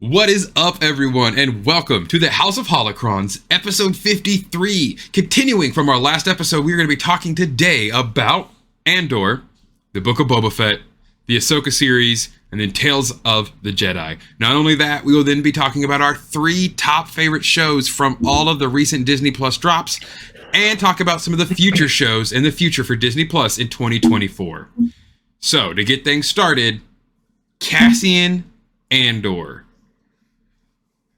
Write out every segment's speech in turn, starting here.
What is up, everyone, and welcome to the House of Holocrons, episode 53. Continuing from our last episode, we're going to be talking today about Andor, the Book of Boba Fett, the Ahsoka series, and then Tales of the Jedi. Not only that, we will then be talking about our 3 top favorite shows from all of the recent Disney Plus drops, and talk about some of the future shows in the future for Disney Plus in 2024. So, to get things started, Cassian Andor.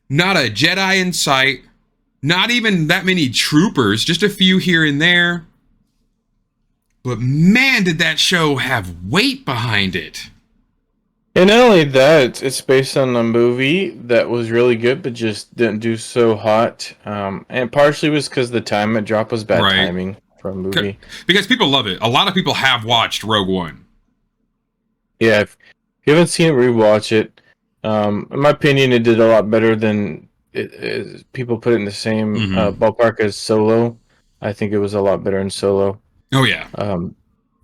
Not a Jedi in sight, not even that many troopers, just a few here and there. But man, did that show have weight behind it. And not only that, it's based on a movie that was really good, but just didn't do so hot. And partially was because the time it dropped was bad timing for a movie. Because people love it. A lot of people have watched Rogue One. Yeah, if you haven't seen it, rewatch it. In my opinion, it did a lot better than people put it in the same ballpark as Solo. I think it was a lot better in Solo. Oh, yeah.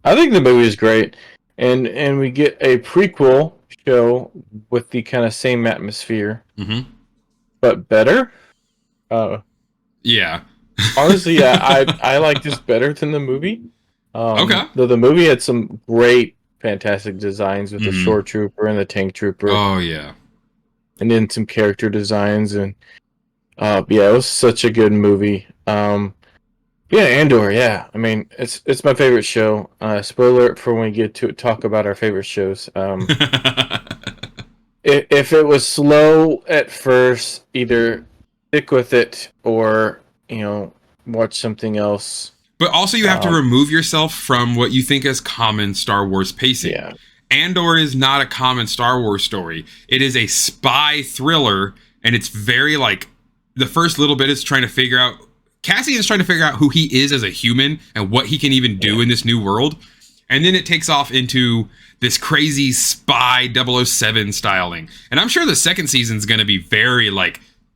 I think the movie is great. And we get a prequel show with the kind of same atmosphere, but better. Yeah. Honestly, yeah, I like this better than the movie. Okay. Though the movie had some great, fantastic designs with the Shore Trooper and the Tank Trooper. Oh, yeah. And then some character designs. And yeah, it was such a good movie. Yeah, Andor, yeah. I mean, it's my favorite show. Spoiler alert for when we get to talk about our favorite shows. If it was slow at first, either stick with it or, watch something else. But also you have to remove yourself from what you think is common Star Wars pacing. Yeah. Andor is not a common Star Wars story. It is a spy thriller, and it's very, the first little bit is trying to figure out... Cassian is trying to figure out who he is as a human and what he can even do in this new world. And then it takes off into this crazy spy 007 styling. And I'm sure the second season is going to be very,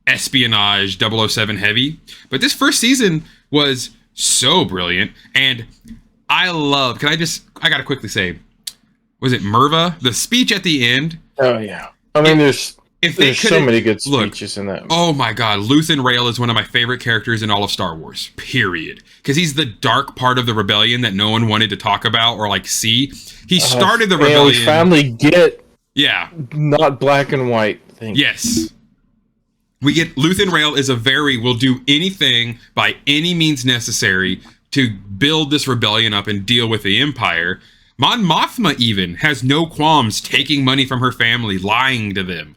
espionage 007 heavy. But this first season was... so brilliant, and I gotta quickly say, was it Merva? The speech at the end. Oh yeah, I mean, there's so many good speeches in that. Oh my god, Luthen Rael is one of my favorite characters in all of Star Wars, period. Because he's the dark part of the rebellion that no one wanted to talk about or see. He started the rebellion. We finally get not black and white thing. Yes. We get Luthen Rael is will do anything by any means necessary to build this rebellion up and deal with the Empire. Mon Mothma even has no qualms taking money from her family, lying to them.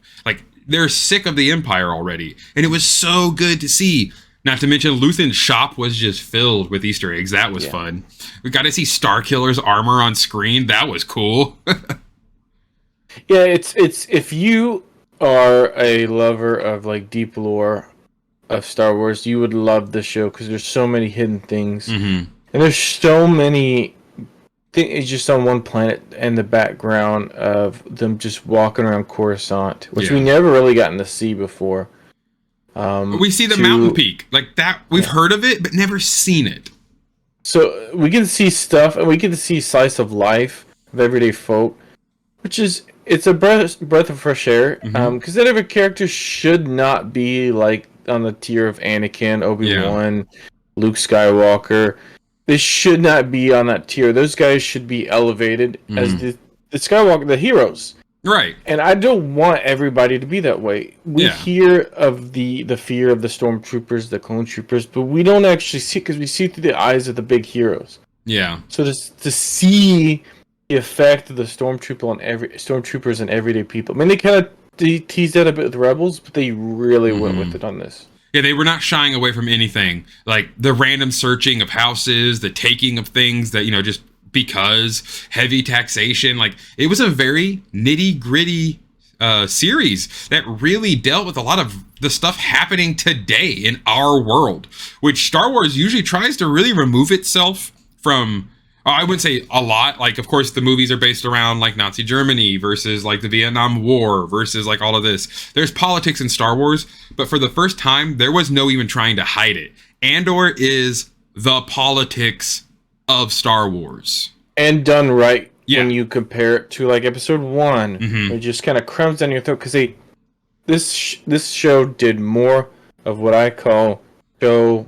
They're sick of the Empire already. And it was so good to see. Not to mention Luthen's shop was just filled with Easter eggs. That was fun. We got to see Starkiller's armor on screen. That was cool. Yeah, it's if you are a lover of deep lore of Star Wars, you would love the show because there's so many hidden things, and there's so many things just on one planet in the background of them just walking around Coruscant, which we never really gotten to see before. We see the mountain peak that. We've heard of it, but never seen it. So we get to see stuff, and we get to see slice of life of everyday folk, which is. It's a breath of fresh air, because that every character should not be on the tier of Anakin, Obi-Wan, Luke Skywalker. They should not be on that tier. Those guys should be elevated as the Skywalker, the heroes. Right. And I don't want everybody to be that way. We hear of the fear of the stormtroopers, the clone troopers, but we don't actually see it because we see through the eyes of the big heroes. Yeah. So to see the effect of the stormtroopers and everyday people. I mean, they kind of teased that a bit with Rebels, but they really went with it on this. Yeah, they were not shying away from anything. The random searching of houses, the taking of things that, just because, heavy taxation. It was a very nitty-gritty series that really dealt with a lot of the stuff happening today in our world, which Star Wars usually tries to really remove itself from... I wouldn't say a lot. Of course, the movies are based around, Nazi Germany versus, the Vietnam War versus, all of this. There's politics in Star Wars, but for the first time, there was no even trying to hide it. Andor is the politics of Star Wars. And done right when you compare it to, Episode 1. It just kind of crumbs down your throat, because this show did more of what I call show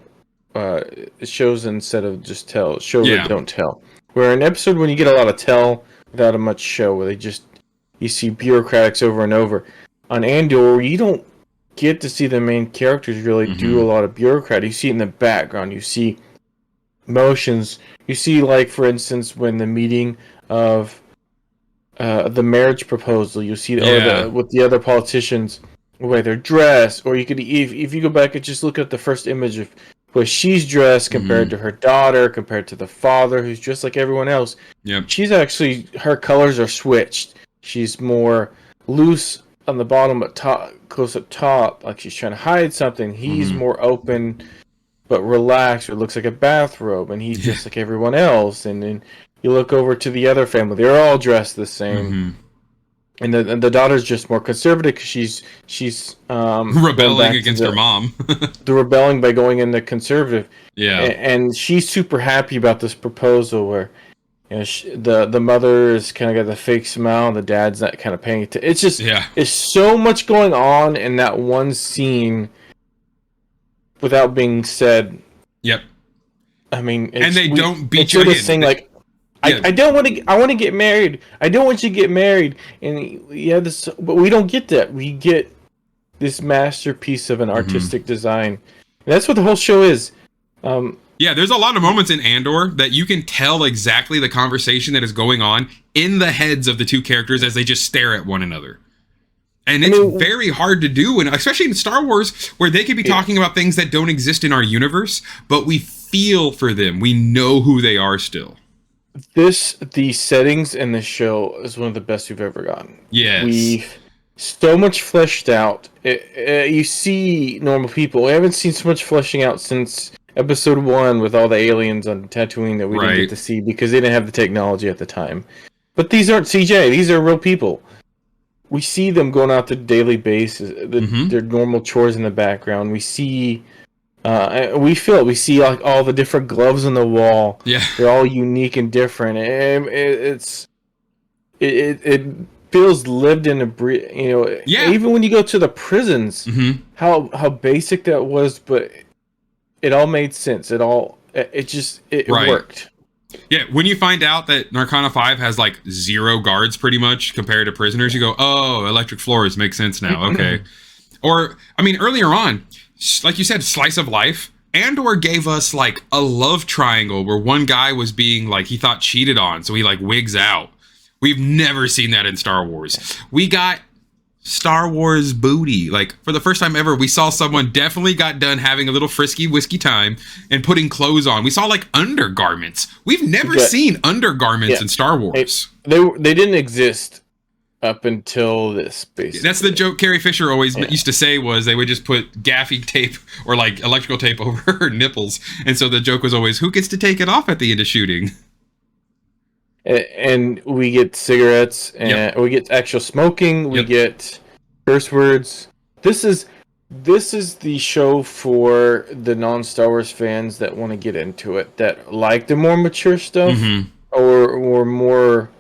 shows instead of just tell. Show that Yeah. don't tell. Where an episode when you get a lot of tell without a much show, where you see bureaucratics over and over. On Andor, you don't get to see the main characters really do a lot of bureaucrat. You see it in the background. You see motions. You see, like, for instance, when the meeting of the marriage proposal, you see with the other politicians, the way they're dressed, or you could, if you go back and just look at the first image of where she's dressed compared to her daughter, compared to the father who's dressed like everyone else. Yep. She's actually, her colors are switched. She's more loose on the bottom, but close up top, like she's trying to hide something. He's more open but relaxed. It looks like a bathrobe, and he's just like everyone else. And then you look over to the other family; they're all dressed the same. And the daughter's just more conservative because she's rebelling against her mom. The rebelling by going into conservative. Yeah, and she's super happy about this proposal where, you know, the mother is kind of got the fake smile, and the dad's not kind of paying attention. It's just There's so much going on in that one scene without being said. Yep. I mean, and they don't beat you in. Saying like, I don't want to. I want to get married. I don't want you to get married. And this, but we don't get that. We get this masterpiece of an artistic design. And that's what the whole show is. There's a lot of moments in Andor that you can tell exactly the conversation that is going on in the heads of the two characters as they just stare at one another. And it's very hard to do, and especially in Star Wars, where they could be talking about things that don't exist in our universe, but we feel for them. We know who they are still. The settings in this show is one of the best we've ever gotten. Yes. We've so much fleshed out. You see normal people. We haven't seen so much fleshing out since episode 1 with all the aliens on Tatooine that we didn't get to see because they didn't have the technology at the time. But these aren't CJ. These are real people. We see them going out to daily basis, their normal chores in the background. We see, we feel it. We see like all the different gloves on the wall. Yeah, they're all unique and different. It feels lived in even when you go to the prisons, how basic that was, but it all made sense. It worked. Yeah, when you find out that Narcana 5 has like 0 guards pretty much compared to prisoners, you go, oh, electric floors make sense now. Okay. Or, I mean, earlier on, like you said, slice of life, Andor gave us like a love triangle where one guy was being like, he thought cheated on, so he like wigs out. We've never seen that in Star Wars. We got Star Wars booty. Like, for the first time ever, we saw someone definitely got done having a little frisky whiskey time and putting clothes on. We saw like undergarments. We've never seen undergarments in Star Wars. They didn't exist up until this, basically. That's the joke Carrie Fisher always used to say, was they would just put gaffy tape or like electrical tape over her nipples. And so the joke was always, who gets to take it off at the end of shooting? And we get cigarettes, and we get actual smoking. We get curse words. This is the show for the non-Star Wars fans that want to get into it, that like the more mature stuff or more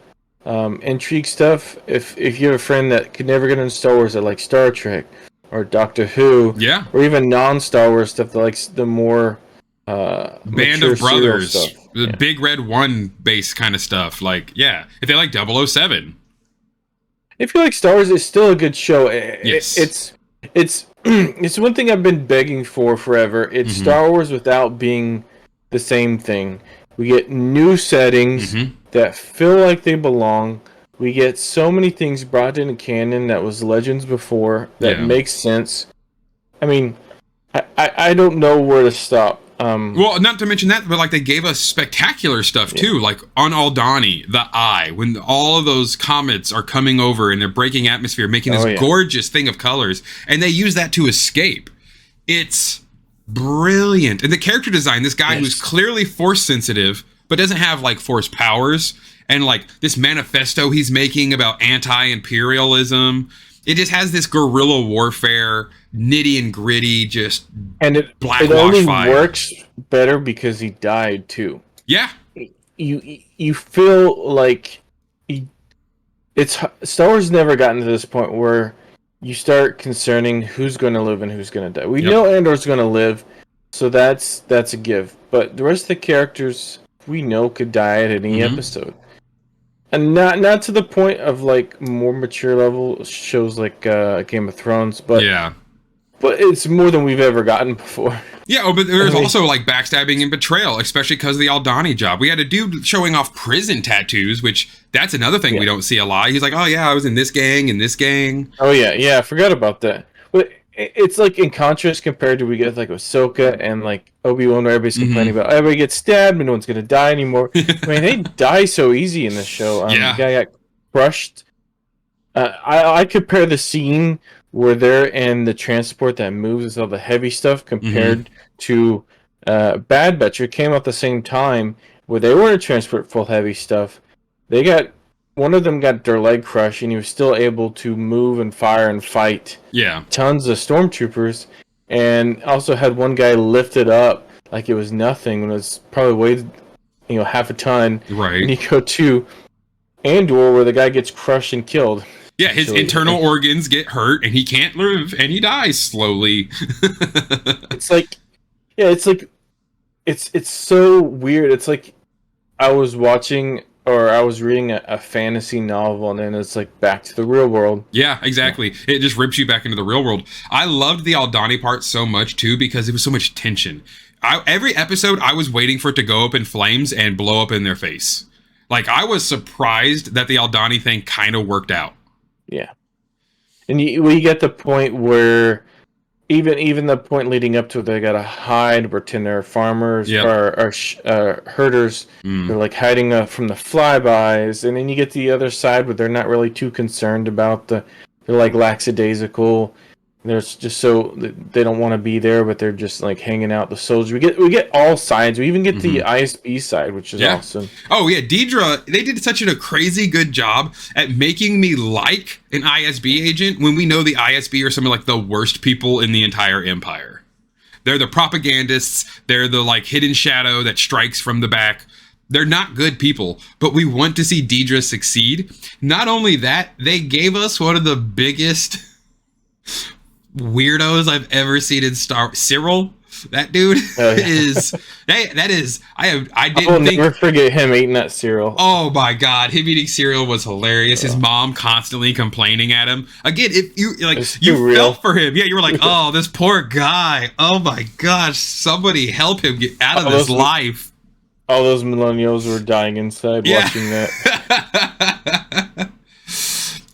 intrigue stuff. If you have a friend that could never get into Star Wars, that like Star Trek or Doctor Who, or even non-Star Wars stuff that likes the more Band of Brothers stuff. The Big Red One base kind of stuff. Like, if they like 007. If you like Star Wars, it's still a good show. Yes. It's one thing I've been begging for forever. It's Star Wars without being the same thing. We get new settings that feel like they belong. We get so many things brought into canon that was Legends before that makes sense. I mean, I don't know where to stop. Well, not to mention that, but like they gave us spectacular stuff too, like on Aldhani, the Eye, when all of those comets are coming over and they're breaking atmosphere, making this gorgeous thing of colors, and they use that to escape. It's brilliant. And the character design, this guy who's clearly force sensitive, but doesn't have like force powers, and like this manifesto he's making about anti-imperialism. It just has this guerrilla warfare, nitty and gritty, just it only works better because he died too. Yeah, you feel like Star Wars never gotten to this point where you start concerning who's going to live and who's going to die. We Yep. know Andor's going to live, so that's a give. But the rest of the characters we know could die at any episode, and not to the point of like more mature level shows like Game of Thrones, but it's more than we've ever gotten before. Yeah, but there's also like backstabbing and betrayal, especially because of the Aldani job. We had a dude showing off prison tattoos, which that's another thing we don't see a lot. He's like, oh yeah, I was in this gang and this gang. Oh yeah, I forgot about that. But it's like in contrast compared to we get like Ahsoka and like Obi-Wan, where everybody's complaining about everybody gets stabbed and no one's gonna die anymore. I mean, they die so easy in this show. The guy got crushed. I compare the scene where they're in the transport that moves with all the heavy stuff compared to Bad Batch. It came out the same time where they were in a transport full of heavy stuff. One of them got their leg crushed, and he was still able to move and fire and fight. Yeah, tons of stormtroopers, and also had one guy lifted up like it was nothing when it was probably weighed, half a ton. Right. And you go to Andor, where the guy gets crushed and killed. Yeah, his internal organs get hurt, and he can't live, and he dies slowly. It's so weird. It's like I was watching or I was reading a fantasy novel, and then it's like back to the real world. Yeah, exactly. It just rips you back into the real world. I loved the Aldani part so much too because it was so much tension. Every episode, I was waiting for it to go up in flames and blow up in their face. Like, I was surprised that the Aldani thing kind of worked out. Yeah, and you get the point where even the point leading up to it, they gotta hide, pretend they're farmers or herders. They're like hiding from the flybys, and then you get the other side where they're not really too concerned about they're like lackadaisical. There's just so they don't want to be there, but they're just like hanging out. The soldiers, we get all sides. We even get the ISB side, which is awesome. Oh yeah, Deidre, they did such a crazy good job at making me like an ISB agent when we know the ISB are some of like the worst people in the entire Empire. They're the propagandists. They're the like hidden shadow that strikes from the back. They're not good people, but we want to see Deidre succeed. Not only that, they gave us one of the biggest weirdos I've ever seen in Cyril. That dude is I didn't think. Never forget him eating that cereal. Oh my god, him eating cereal was hilarious. His mom constantly complaining at him. Again, if you like, you felt for him. Yeah, you were like, oh, this poor guy. Oh my gosh, somebody help him get out of this life. All those millennials were dying inside watching that.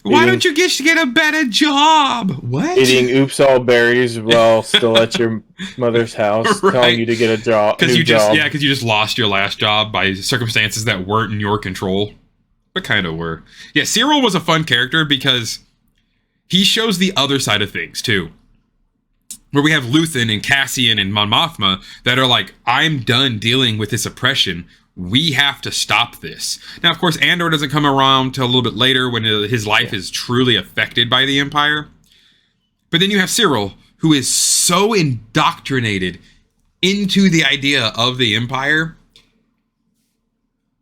Why don't you get a better job? What? Eating oops all berries while still at your mother's house, telling you to get a job. Because you just lost your last job by circumstances that weren't in your control, but kind of were. Yeah, Cyril was a fun character because he shows the other side of things too. Where we have Luthen and Cassian and Mon Mothma that are like, I'm done dealing with this oppression. We have to stop this. Now, of course, Andor doesn't come around till a little bit later when his life is truly affected by the Empire. But then you have Cyril, who is so indoctrinated into the idea of the Empire.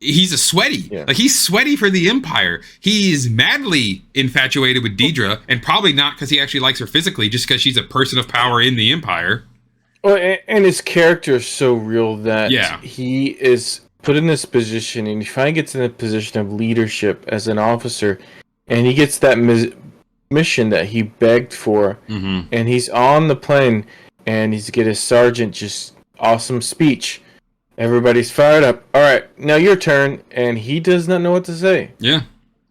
He's a sweaty. Like, he's sweaty for the Empire. He's madly infatuated with Deidre, and probably not because he actually likes her physically, just because she's a person of power in the Empire. Well, and his character is so real that he is put in this position, and he finally gets in a position of leadership as an officer, and he gets that mission that he begged for, and he's on the plane, and he's get his sergeant just awesome speech. Everybody's fired up. All right, now your turn, and he does not know what to say. Yeah,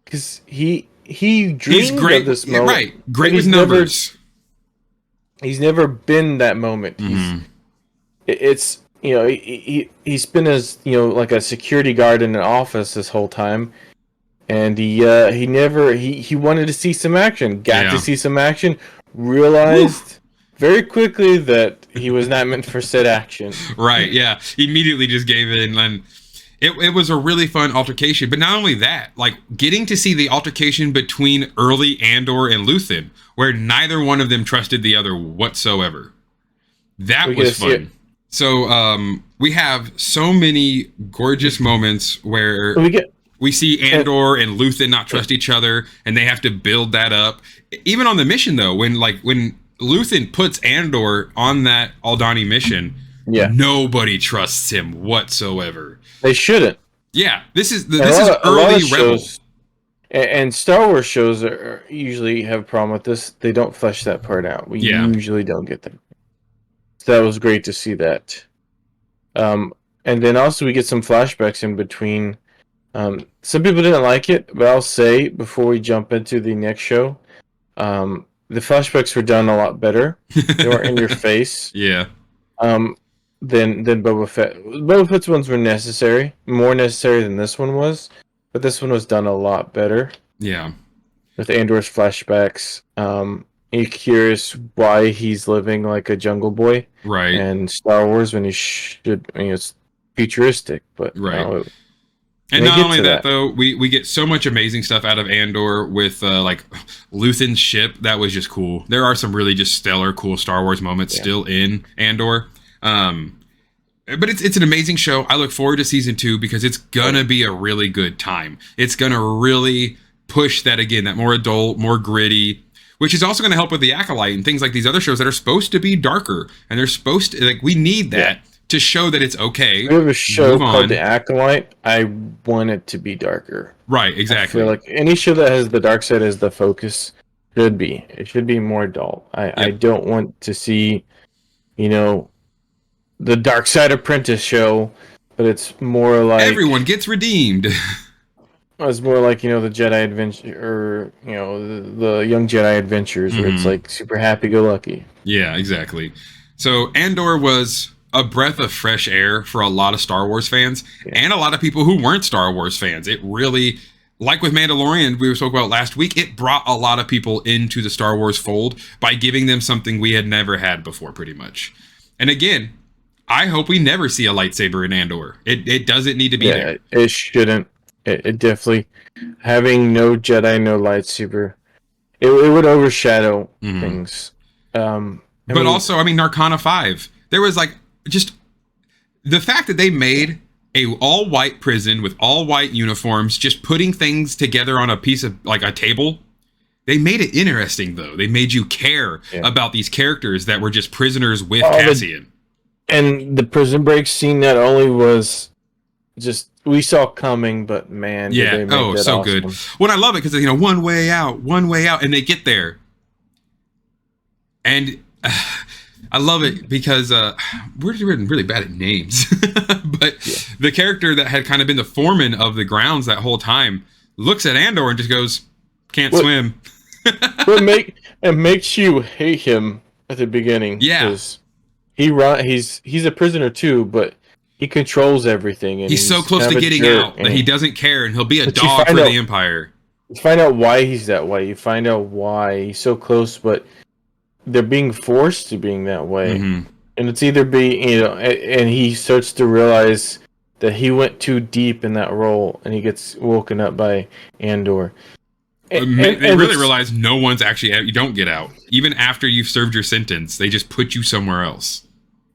because he dreamed of this moment. Right, great with numbers. He's never been that moment. It's he's been as like a security guard in an office this whole time, and he wanted to see some action. Got to see some action. Realized very quickly that he was not meant for said action. Right? Yeah. He immediately just gave in, and it was a really fun altercation. But not only that, like getting to see the altercation between early Andor and Luthen, where neither one of them trusted the other whatsoever. That was fun. So we have so many gorgeous moments where We see Andor and Luthen not trust each other, and they have to build that up. Even on the mission, though, when Luthen puts Andor on that Aldani mission, nobody trusts him whatsoever. They shouldn't. Yeah, this is early Rebel. And Star Wars shows usually have a problem with this. They don't flesh that part out. We usually don't get that. So that was great to see that. And then also we get some flashbacks in between. Some people didn't like it, but I'll say before we jump into the next show, the flashbacks were done a lot better. They weren't in your face. Yeah. Than Boba Fett. Boba Fett's ones were necessary, more necessary than this one was. But this one was done a lot better. Yeah. With Andor's flashbacks. You're curious why he's living like a jungle boy. Right. And Star Wars when he should, it's futuristic. But right. And not only that, though, we get so much amazing stuff out of Andor with like Luthen's ship. That was just cool. There are some really just stellar, cool Star Wars moments still in Andor. But it's an amazing show. I look forward to season 2 because it's gonna be a really good time. It's gonna really push that again, that more adult, more gritty, which is also gonna help with the Acolyte and things like these other shows that are supposed to be darker, and they're supposed to we need that to show that it's okay. We have a show called The Acolyte. I want it to be darker. Right, exactly. I feel like any show that has the dark side as the focus should be. It should be more adult. I don't want to see, the Dark Side Apprentice show, but it's more like everyone gets redeemed. It's more like the Jedi Adventure, or the Young Jedi Adventures, where it's like super happy-go-lucky. Yeah, exactly. So Andor was a breath of fresh air for a lot of Star Wars fans and a lot of people who weren't Star Wars fans. It really, like with Mandalorian, we were talking about last week, it brought a lot of people into the Star Wars fold by giving them something we had never had before, pretty much. And again, I hope we never see a lightsaber in Andor. It doesn't need to be there. It shouldn't. It definitely, having no Jedi, no lightsaber, it would overshadow things. Also, Narcana 5, there was just the fact that they made a all-white prison with all-white uniforms, just putting things together on a piece of, a table. They made it interesting, though. They made you care about these characters that were just prisoners with Cassian. And the prison break scene not only was just we saw coming, but man, did they make that so awesome. Good. Well, I love it because one way out, and they get there, and I love it because we're really bad at names, but the character that had kind of been the foreman of the grounds that whole time looks at Andor and just goes, "Can't swim." It makes you hate him at the beginning. Yeah. He's a prisoner too, but he controls everything. And he's so close to getting out that he doesn't care, and he'll be a dog for the Empire. You find out why he's that way. You find out why he's so close, but they're being forced to being that way. And it's either and he starts to realize that he went too deep in that role, and he gets woken up by Andor. They really realize no one's actually out. You don't get out. Even after you've served your sentence, they just put you somewhere else.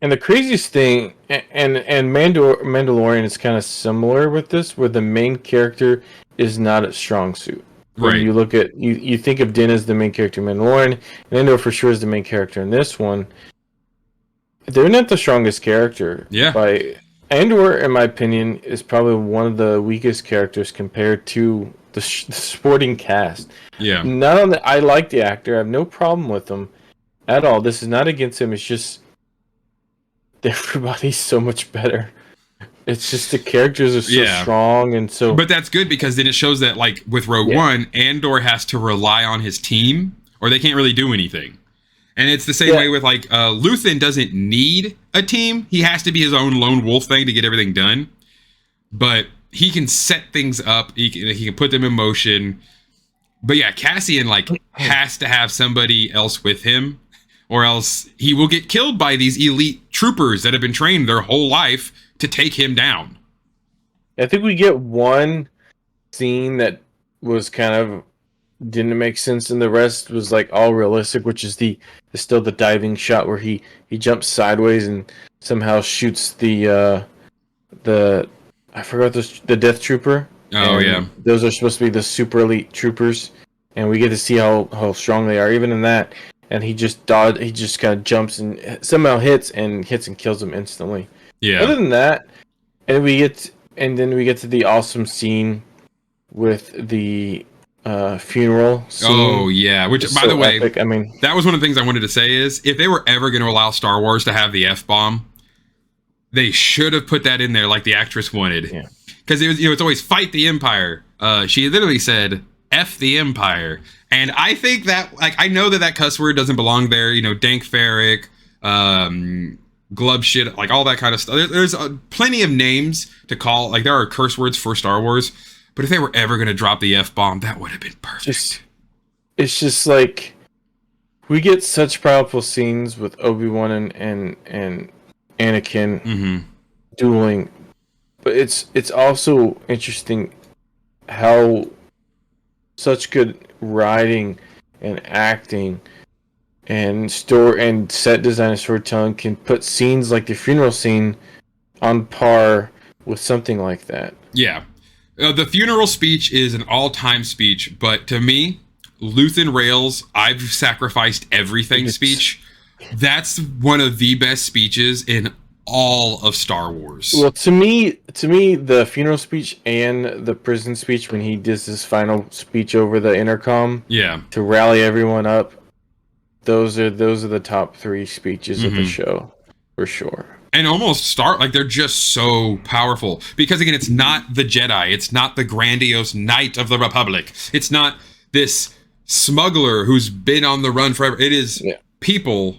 And the craziest thing, and Mandalorian is kind of similar with this, where the main character is not a strong suit. When you look at, you think of Din as the main character in Mandalorian, and Andor for sure is the main character in this one. They're not the strongest character. Yeah. Andor, in my opinion, is probably one of the weakest characters compared to the supporting cast. Yeah. Not only I like the actor, I have no problem with him at all. This is not against him. It's just everybody's so much better. It's just the characters are so strong and so. But that's good because then it shows that, with Rogue One, Andor has to rely on his team, or they can't really do anything. And it's the same way with Luthen doesn't need a team. He has to be his own lone wolf thing to get everything done. But he can set things up. He can put them in motion. But yeah, Cassian has to have somebody else with him, or else he will get killed by these elite troopers that have been trained their whole life to take him down. I think we get one scene that was kind of didn't make sense, and the rest was all realistic, which is still the diving shot where he jumps sideways and somehow shoots the I forgot the Death Trooper. Oh and yeah. those are supposed to be the super elite troopers, and we get to see how strong they are even in that. And he just kind of jumps and somehow hits and kills them instantly. Yeah. Other than that, then we get to the awesome scene with the funeral scene. Oh yeah. Which, It's by the so way, epic. I mean, that was one of the things I wanted to say is if they were ever going to allow Star Wars to have the F-bomb, they should have put that in there like the actress wanted. yeah. Because it was, it's always fight the Empire. She literally said F the Empire. And I think that, like, I know that cuss word doesn't belong there. Dank Farrik, glub shit, like all that kind of stuff. There's plenty of names to call. Like, there are curse words for Star Wars. But if they were ever going to drop the F-bomb, that would have been perfect. It's just like, we get such powerful scenes with Obi-Wan and Anakin dueling. But it's also interesting how such good writing and acting and set design and storytelling can put scenes like the funeral scene on par with something like that. Yeah. The funeral speech is an all-time speech, but to me, Luthen Rail's I've sacrificed everything speech, that's one of the best speeches in all of Star Wars. Well, to me, the funeral speech and the prison speech when he does his final speech over the intercom, to rally everyone up, those are the top 3 speeches of the show, for sure. And almost they're just so powerful because again, it's not the Jedi, it's not the grandiose knight of the Republic, it's not this smuggler who's been on the run forever. It is people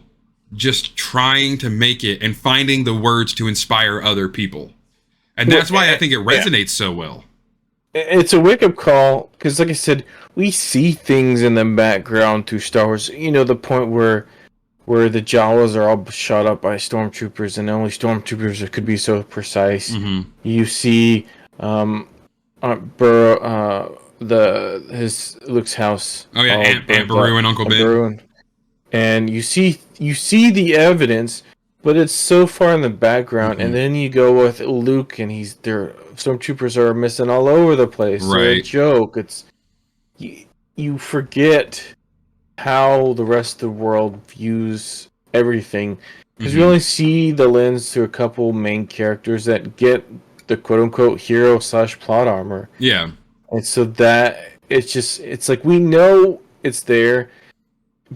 just trying to make it and finding the words to inspire other people. And that's why I think it resonates so well. It's a wake-up call, because like I said, we see things in the background through Star Wars. The point where the Jawas are all shot up by stormtroopers, and only stormtroopers that could be so precise. You see Luke's house. Oh yeah, Aunt Beru and Uncle Ben. And you see the evidence, but it's so far in the background. And then you go with Luke, and stormtroopers are missing all over the place. Right, they're a joke. It's you forget how the rest of the world views everything, because we only see the lens through a couple main characters that get the quote-unquote hero / plot armor. Yeah. And so that it's like we know it's there,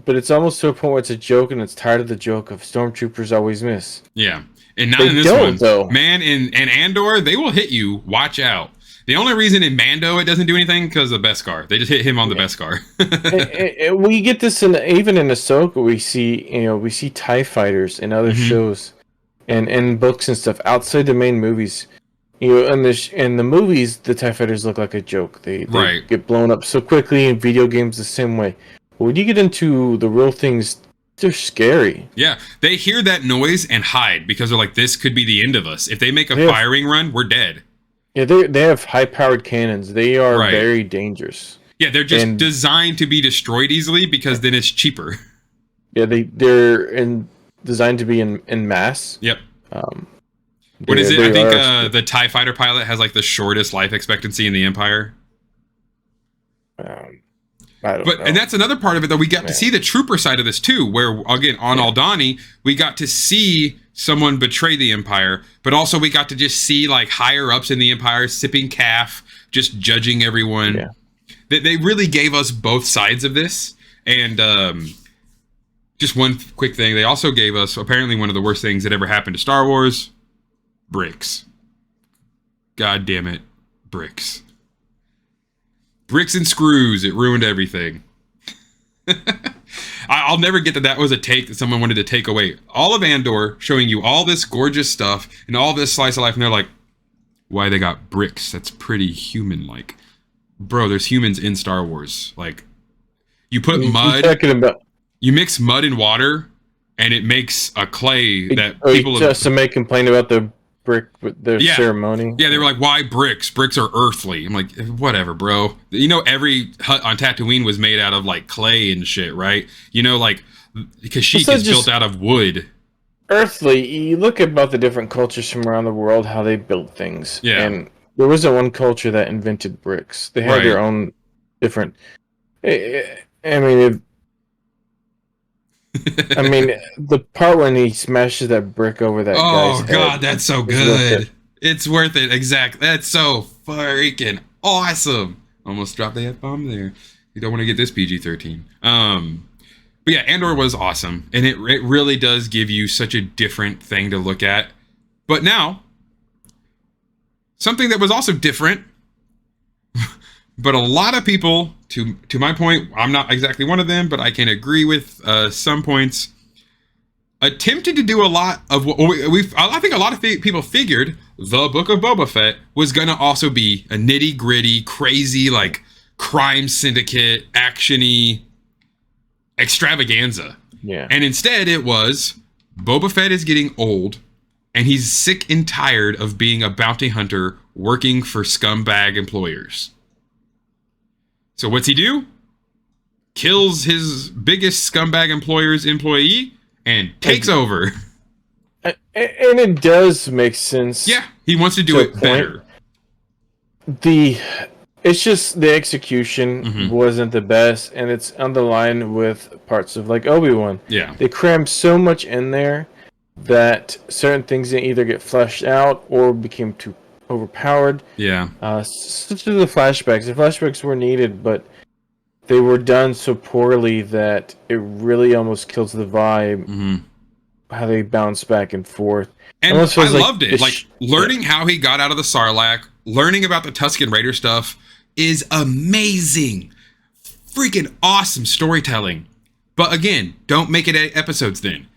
but it's almost to a point where it's a joke, and it's tired of the joke of stormtroopers always miss. Yeah. And not in this one. Though. Man, in Andor, they will hit you. Watch out. The only reason in Mando it doesn't do anything because of the Beskar. They just hit him on the Beskar. We get this even in Ahsoka. We see TIE fighters in other shows, and books and stuff outside the main movies. In the movies, the TIE fighters look like a joke. They get blown up so quickly. In video games, the same way. But when you get into the real things, they're scary. Yeah, they hear that noise and hide because they're like, "This could be the end of us. If they make a firing run, we're dead." Yeah, they have high-powered cannons. They are very dangerous. Yeah, they're just designed to be destroyed easily because then it's cheaper. Yeah, they're designed to be in mass. Yep. What is it? I think the TIE fighter pilot has like the shortest life expectancy in the Empire. I don't know. And that's another part of it, though. We got to see the trooper side of this too, where again on Aldhani, we got to see someone betray the Empire, but also we got to just see like higher ups in the Empire sipping calf, just judging everyone. Yeah. They really gave us both sides of this. And just one quick thing, they also gave us apparently one of the worst things that ever happened to Star Wars: bricks. God damn it, bricks. Bricks and screws, it ruined everything. I'll never get that was a take that someone wanted to take away. All of Andor showing you all this gorgeous stuff and all this slice of life, and they're like, why they got bricks? That's pretty human-like. Bro, there's humans in Star Wars. Like, you put mud, you mix mud and water, and it makes a clay that people... Just to make complaint about the brick with their ceremony. Yeah, they were like, why bricks? Bricks are earthly. I'm like, whatever, bro. Every hut on Tatooine was made out of like clay and shit, right? Like Kashyyyk is built out of wood. Earthly, you look about the different cultures from around the world, how they build things. Yeah. And there wasn't one culture that invented bricks. They had their Right. own different. I mean, the part when he smashes that brick over that guy's Oh head God, that's so is worth it. good. It's worth it. Exactly. That's so freaking awesome. Almost dropped the F-bomb there. You don't want to get this PG-13. But yeah, Andor was awesome, and it really does give you such a different thing to look at. But now, something that was also different, but a lot of people, to my point, I'm not exactly one of them, but I can agree with some points, attempted to do a lot of what I think a lot of people figured the Book of Boba Fett was gonna also be a nitty gritty, crazy, like crime syndicate, actiony extravaganza. Yeah. And instead it was Boba Fett is getting old and he's sick and tired of being a bounty hunter working for scumbag employers. So what's he do? Kills his biggest scumbag employer's employee and takes over. And it does make sense. Yeah, he wants to do it better. It's just the execution wasn't the best, and it's on the line with parts of like Obi-Wan. Yeah. They crammed so much in there that certain things didn't either get fleshed out or became too overpowered. Yeah. Such as the flashbacks. The flashbacks were needed, but they were done so poorly that it really almost kills the vibe. How they bounce back and forth. And I loved it. Like, learning how he got out of the Sarlacc, learning about the Tusken Raider stuff is amazing. Freaking awesome storytelling. But again, don't make it 8 episodes then.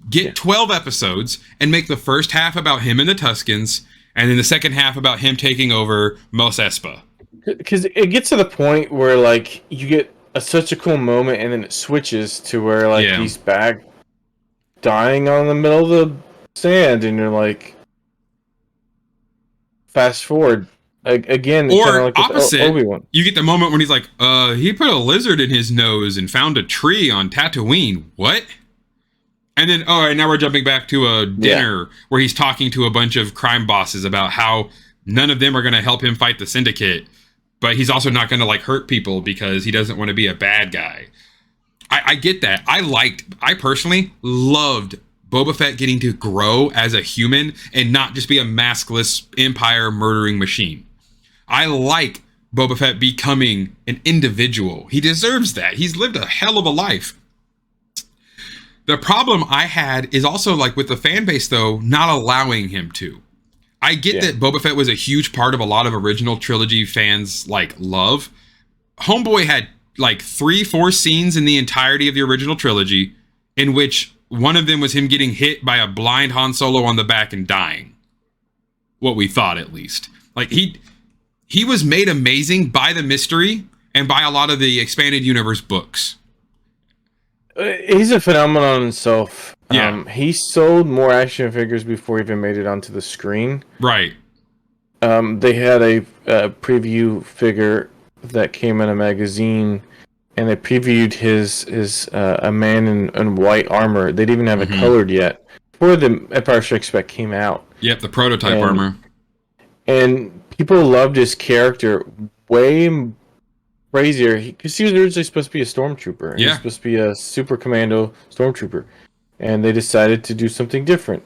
Get 12 episodes and make the first half about him and the Tuskens, and then the second half about him taking over Mos Espa. Because it gets to the point where, like, you get such a cool moment, and then it switches to where, like, he's back dying on the middle of the sand, and you're like, fast forward. Again, or like opposite, Obi-Wan. You get the moment when he's like, he put a lizard in his nose and found a tree on Tatooine. What? And then, all right, now we're jumping back to a dinner where he's talking to a bunch of crime bosses about how none of them are going to help him fight the Syndicate, but he's also not going to, like, hurt people because he doesn't want to be a bad guy. I get that. I personally loved Boba Fett getting to grow as a human and not just be a maskless Empire murdering machine. I like Boba Fett becoming an individual. He deserves that. He's lived a hell of a life. The problem I had is also, like, with the fan base, though, not allowing him to. I get that Boba Fett was a huge part of a lot of original trilogy fans, like, love. Homeboy had, like, 3-4 scenes in the entirety of the original trilogy in which one of them was him getting hit by a blind Han Solo on the back and dying. What we thought, at least. Like, he was made amazing by the mystery and by a lot of the expanded universe books. He's a phenomenon himself. Yeah. He sold more action figures before he even made it onto the screen. Right. They had a preview figure that came in a magazine, and they previewed his a man in white armor. They didn't even have it colored yet before the Empire Strikes Back came out. Yep, the prototype armor. And people loved his character way crazier because he was originally supposed to be a stormtrooper. He was supposed to be a super commando stormtrooper, and they decided to do something different.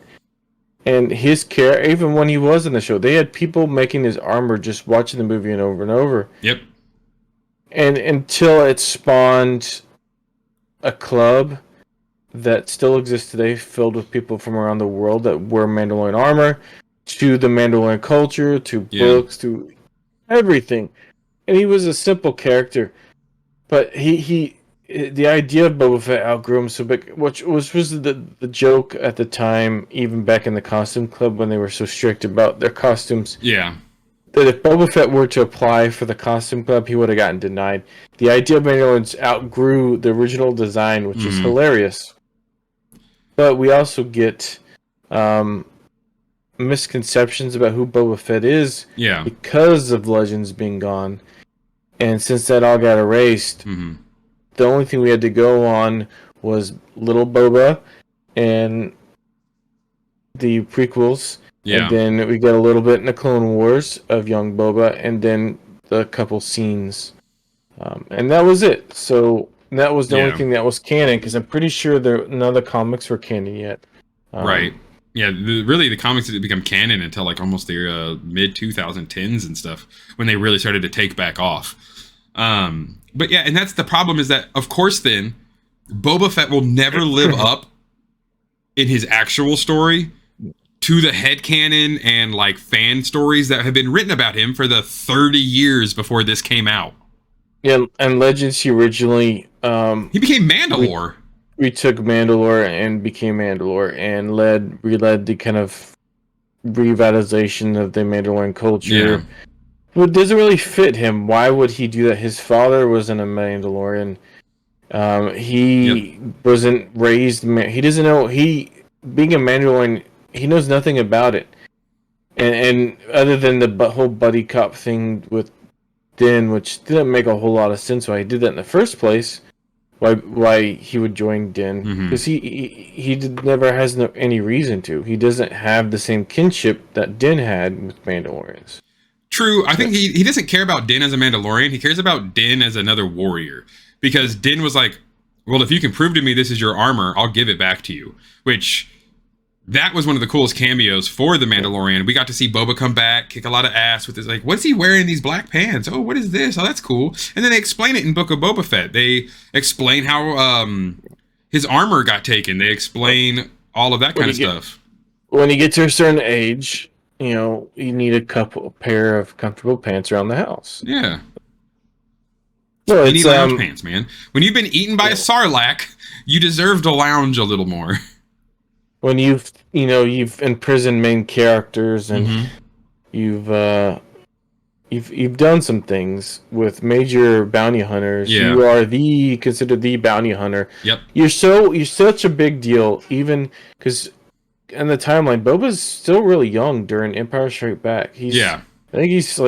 And his character, even when he was in the show, they had people making his armor just watching the movie and over. Yep. And until it spawned a club that still exists today, filled with people from around the world that wear Mandalorian armor, to the Mandalorian culture, to books, to everything. And he was a simple character, but the idea of Boba Fett outgrew him so big, which was the joke at the time, even back in the costume club when they were so strict about their costumes. Yeah. That if Boba Fett were to apply for the costume club, he would have gotten denied. The idea of Mandalorians outgrew the original design, which is hilarious. But we also get misconceptions about who Boba Fett is because of Legends being gone. And since that all got erased, the only thing we had to go on was Little Boba and the prequels, Yeah. and then we got a little bit in the Clone Wars of young Boba, and then the couple scenes, and that was it. So that was the only thing that was canon, because I'm pretty sure none of the comics were canon yet. Right. Yeah, really, the comics didn't become canon until like almost the mid 2010s and stuff, when they really started to take back off. But yeah, and that's the problem, is that, of course, then Boba Fett will never live up in his actual story to the headcanon and like fan stories that have been written about him for the 30 years before this came out. Yeah, and Legends, he originally he became Mandalore. We took Mandalore and became Mandalore, and reled the kind of revitalization of the Mandalorian culture. Yeah. But it doesn't really fit him. Why would he do that? His father wasn't a Mandalorian. He wasn't raised. He doesn't know. Being a Mandalorian, he knows nothing about it. And other than the whole buddy cop thing with Din, which didn't make a whole lot of sense why he did that in the first place. Why he would join Din, because he never has any reason to. He doesn't have the same kinship that Din had with Mandalorians. True. I think he doesn't care about Din as a Mandalorian. He cares about Din as another warrior, because Din was like, well, if you can prove to me this is your armor, I'll give it back to you. Which, that was one of the coolest cameos for the Mandalorian. We got to see Boba come back, kick a lot of ass with his, like, what's he wearing these black pants? Oh, what is this? Oh, that's cool. And then they explain it in Book of Boba Fett. They explain how his armor got taken. They explain all of that kind of stuff. When you get to a certain age, you need a pair of comfortable pants around the house. Yeah. No, you need lounge pants, man. When you've been eaten by a Sarlacc, you deserve to lounge a little more. When you've imprisoned main characters, and you've done some things with major bounty hunters. Yeah. You are considered the bounty hunter. Yep. You're such a big deal, even because in the timeline, Boba's still really young during Empire Strikes Back. I think he's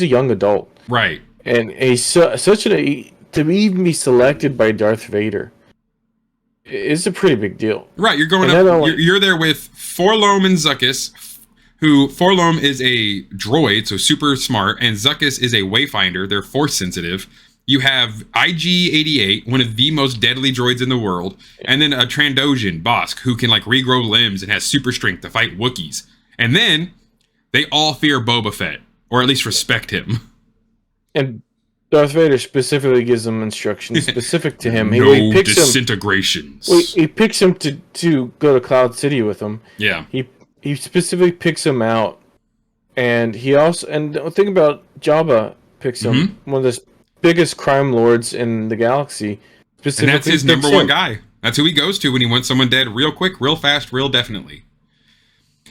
a young adult. Right. And he's to even be selected by Darth Vader. It's a pretty big deal. Right, you're going up. You're there with Forlom and Zuckuss, who Forlom is a droid, so super smart, and Zuckuss is a wayfinder. They're force sensitive. You have IG-88, one of the most deadly droids in the world, and then a Trandoshan, Bosk, who can like regrow limbs and has super strength to fight Wookiees. And then they all fear Boba Fett, or at least respect him. And Darth Vader specifically gives them instructions specific to him. He picks disintegrations. He picks him to go to Cloud City with him. Yeah. He specifically picks him out, and the thing about Jabba picks him, one of the biggest crime lords in the galaxy. And that's his number one guy. That's who he goes to when he wants someone dead real quick, real fast, real definitely.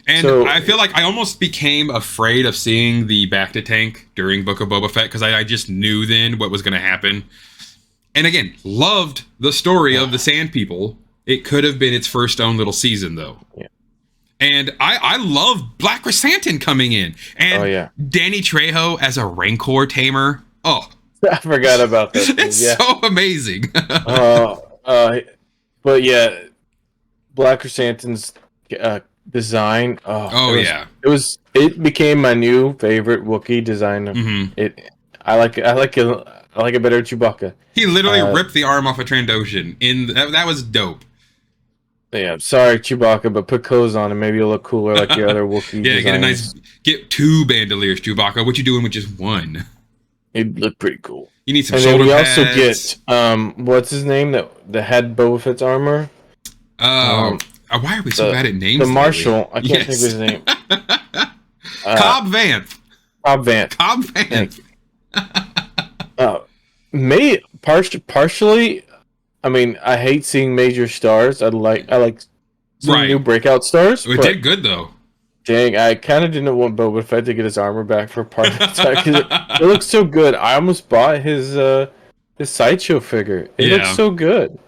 And I feel like I almost became afraid of seeing the Bacta tank during Book of Boba Fett, because I just knew then what was going to happen. And again, loved the story of the Sand People. It could have been its first own little season, though. Yeah. And I love Black Chrysanthemum coming in. And Danny Trejo as a Rancor tamer. Oh. I forgot about that. It's so amazing. But yeah, Black Chrysanthemum's design. It became my new favorite Wookiee design. I like it better than Chewbacca. He literally ripped the arm off a Trandoshan. That was dope. Yeah, sorry Chewbacca, but put clothes on and maybe you'll look cooler like your other Wookiee designs. Get 2 bandoliers, Chewbacca. What you doing with just 1? It'd look pretty cool. You need some shoulder pads. And we also get what's his name that had Boba Fett's armor? Why are we so bad at names? The Marshal. I can't think of his name. Cobb Vanth. Cobb Vanth. Partially. I mean, I hate seeing major stars. I like seeing new breakout stars. It did good though. Dang, I kind of didn't want Boba Fett to get his armor back for part of the time, because it looks so good. I almost bought his sideshow figure. It looks so good.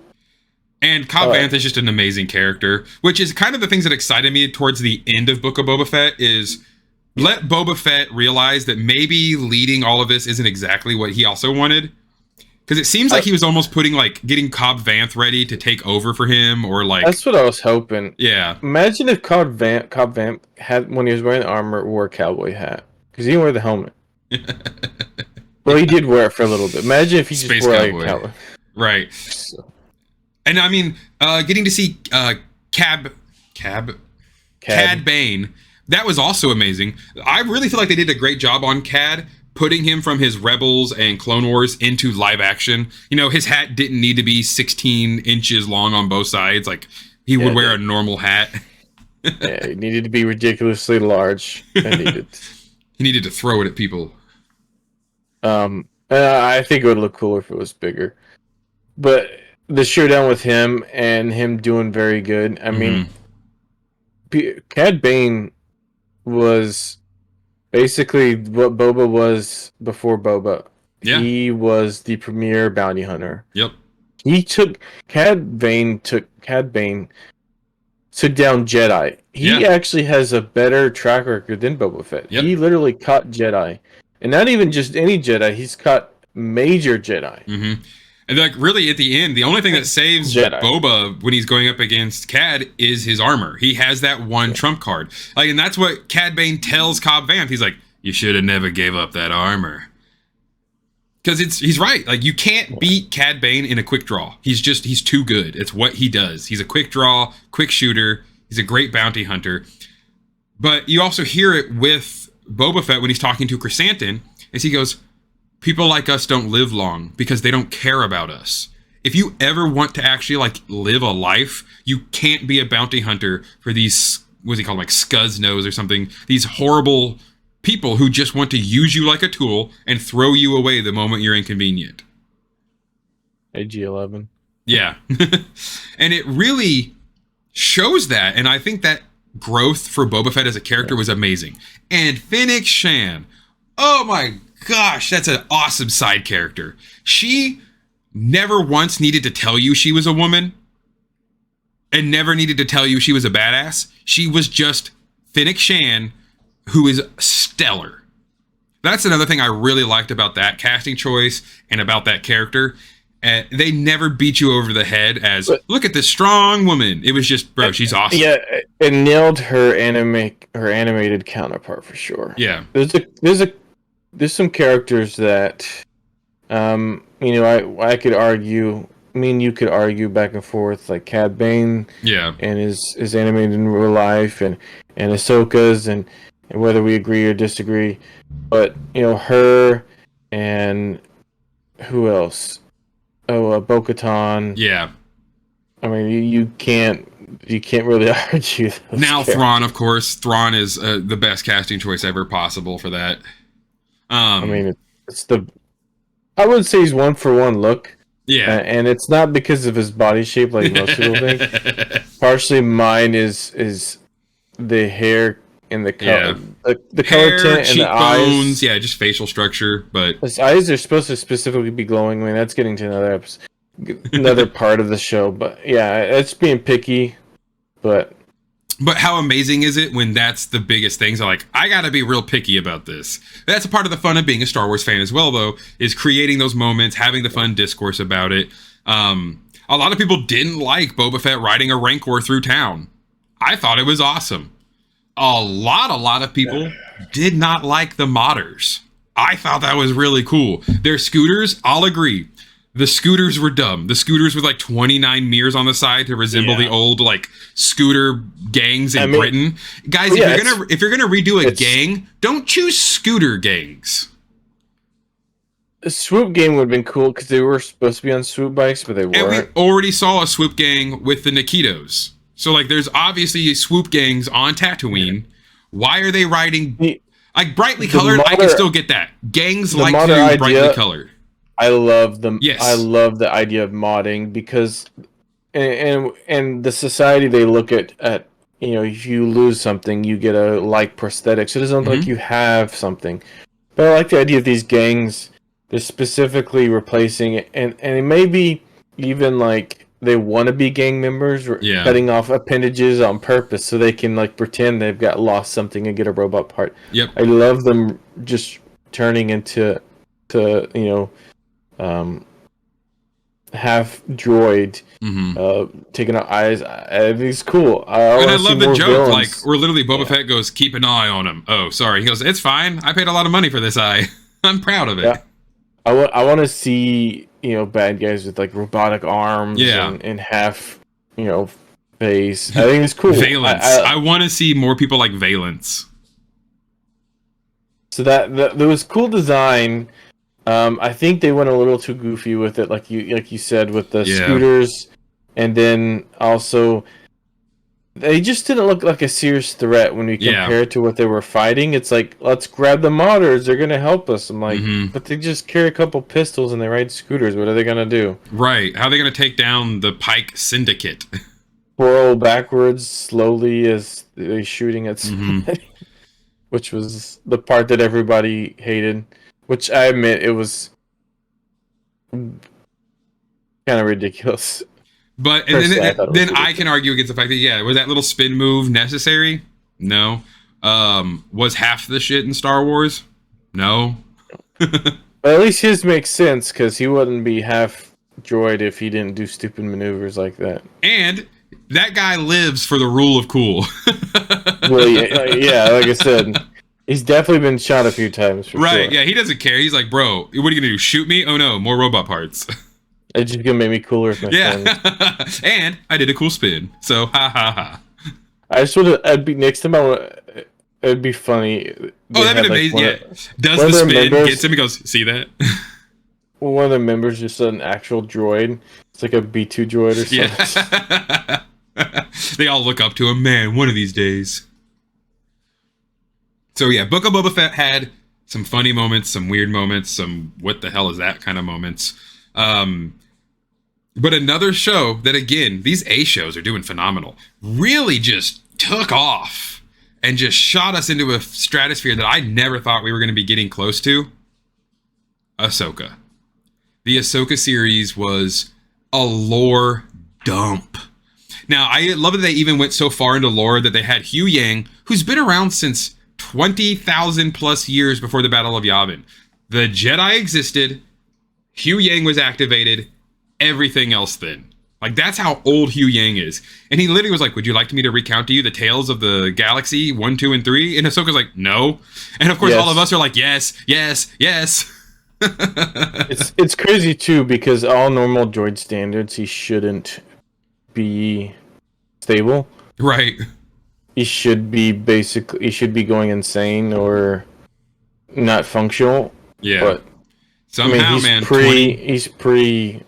And Cobb Vanth is just an amazing character, which is kind of the things that excited me towards the end of Book of Boba Fett, is let Boba Fett realize that maybe leading all of this isn't exactly what he also wanted. Because it seems like he was almost putting like getting Cobb Vanth ready to take over for him, or like That's what I was hoping. yeah. Imagine if Cobb Vanth had, when he was wearing the armor, wore a cowboy hat, because he didn't wear the helmet. Well, he did wear it for a little bit. Imagine if he Space just wore cowboy. like a cowboy. Right. So, And I mean, getting to see Cad Bane, that was also amazing. I really feel like they did a great job on Cad, putting him from his Rebels and Clone Wars into live action. You know, his hat didn't need to be 16 inches long on both sides. Like, he would wear a normal hat. Yeah, it needed to be ridiculously large. He needed to throw it at people. I think it would look cooler if it was bigger. But the showdown with him and him doing very good. I mean, Cad Bane was basically what Boba was before Boba. Yeah. He was the premier bounty hunter. Yep. Cad Bane took down Jedi. He actually has a better track record than Boba Fett. Yep. He literally caught Jedi. And not even just any Jedi, he's caught major Jedi. Mm-hmm. And like really at the end, the only thing that saves Boba when he's going up against Cad is his armor. He has that one trump card. Like, and that's what Cad Bane tells Cobb Vanth. He's like, you should have never gave up that armor. Because he's right. Like, you can't beat Cad Bane in a quick draw. He's too good. It's what he does. He's a quick draw, quick shooter. He's a great bounty hunter. But you also hear it with Boba Fett when he's talking to Chrysanthemum, as he goes, people like us don't live long because they don't care about us. If you ever want to actually like live a life, you can't be a bounty hunter for these, what's he called, like Scuzz Nose or something, these horrible people who just want to use you like a tool and throw you away the moment you're inconvenient. AG-11. Yeah. And it really shows that, and I think that growth for Boba Fett as a character was amazing. And Fennec Shan, oh my gosh, that's an awesome side character. She never once needed to tell you she was a woman and never needed to tell you she was a badass. She was just Fennec Shan, who is stellar. That's another thing I really liked about that casting choice and about that character. They never beat you over the head as, look at this strong woman. It was just, bro, she's awesome. Yeah, it nailed her animated counterpart for sure. Yeah. There's some characters that, I could argue. Me and you could argue back and forth, like Cad Bane, and is animated in real life, and Ahsoka's, and whether we agree or disagree. But her and who else? Oh, Bo-Katan. Yeah. I mean, you can't really argue. Now Thrawn, of course. Thrawn is the best casting choice ever possible for that. I mean, I would say he's 1-for-1 look. Yeah. And it's not because of his body shape, like most people think. Partially mine is the hair and the color. Yeah. The color tint and the eyes. Yeah, just facial structure. But his eyes are supposed to specifically be glowing. I mean, that's getting to another episode, another part of the show. But yeah, it's being picky. But how amazing is it when that's the biggest things? Like, I gotta be real picky about this. That's a part of the fun of being a Star Wars fan as well, though, is creating those moments, having the fun discourse about it. A lot of people didn't like Boba Fett riding a Rancor through town. I thought it was awesome. A lot of people did not like the modders. I thought that was really cool. Their scooters, I'll agree. The scooters were dumb. The scooters with like 29 mirrors on the side to resemble the old like scooter gangs in Britain. Guys, if you're gonna redo a gang, don't choose scooter gangs. A swoop gang would have been cool because they were supposed to be on swoop bikes, but they weren't. And we already saw a swoop gang with the Nikitos. So like, there's obviously swoop gangs on Tatooine. Why are they riding like brightly colored? I can still get that. Gangs like to be brightly colored. I love them. Yes. I love the idea of modding because, and the society they look at if you lose something, you get a like prosthetics. It doesn't look like you have something. But I like the idea of these gangs. They're specifically replacing it, and it may be even like they want to be gang members, cutting off appendages on purpose so they can like pretend they've lost something and get a robot part. Yep. I love them just turning into half droid taking out eyes. I think it's cool. I And want I to see love the more joke, villains. like, where literally Boba Fett goes, keep an eye on him. Oh, sorry. He goes, it's fine. I paid a lot of money for this eye. I'm proud of it. Yeah, I want to see bad guys with like robotic arms Yeah. and half face. I think it's cool. Valence. I want to see more people like Valence. So that there was cool design. I think they went a little too goofy with it, like you said, with the scooters, and then also they just didn't look like a serious threat when we compare it to what they were fighting. It's like, let's grab the modders; they're gonna help us. I'm like, but they just carry a couple pistols and they ride scooters. What are they gonna do? Right? How are they gonna take down the Pike Syndicate? Whirl backwards slowly as they shooting at somebody, which was the part that everybody hated. Which I admit it was kind of ridiculous. But and then I can argue against the fact that was that little spin move necessary? No. Was half the shit in Star Wars? No. But at least his makes sense because he wouldn't be half droid if he didn't do stupid maneuvers like that. And that guy lives for the rule of cool. Well, yeah, like I said. He's definitely been shot a few times. Right, sure. yeah, he doesn't care. He's like, bro, what are you going to do? Shoot me? Oh no, more robot parts. It's just going to make me cooler with my friends. And I did a cool spin. So, ha ha ha. I just want to, I'd be next time it'd be funny. Oh, that'd be amazing. Does the spin, gets him, and goes, see that? One of the members just an actual droid. It's like a B2 droid or something. Yeah. They all look up to him. Man, one of these days. So yeah, Book of Boba Fett had some funny moments, some weird moments, some what the hell is that kind of moments. But another show that, again, these A shows are doing phenomenal, really just took off and just shot us into a stratosphere that I never thought we were going to be getting close to. Ahsoka. The Ahsoka series was a lore dump. Now, I love that they even went so far into lore that they had Hugh Yang, who's been around since 20,000 plus years before the Battle of Yavin. The Jedi existed, Hugh Yang was activated, everything else then. Like, that's how old Hugh Yang is. And he literally was like, would you like me to recount to you the tales of the galaxy 1, 2, and 3? And Ahsoka's like, no. And of course, all of us are like, yes, yes, yes. It's crazy too, because all normal droid standards, he shouldn't be stable. Right. He should be going insane or not functional. Yeah. But somehow, he's pre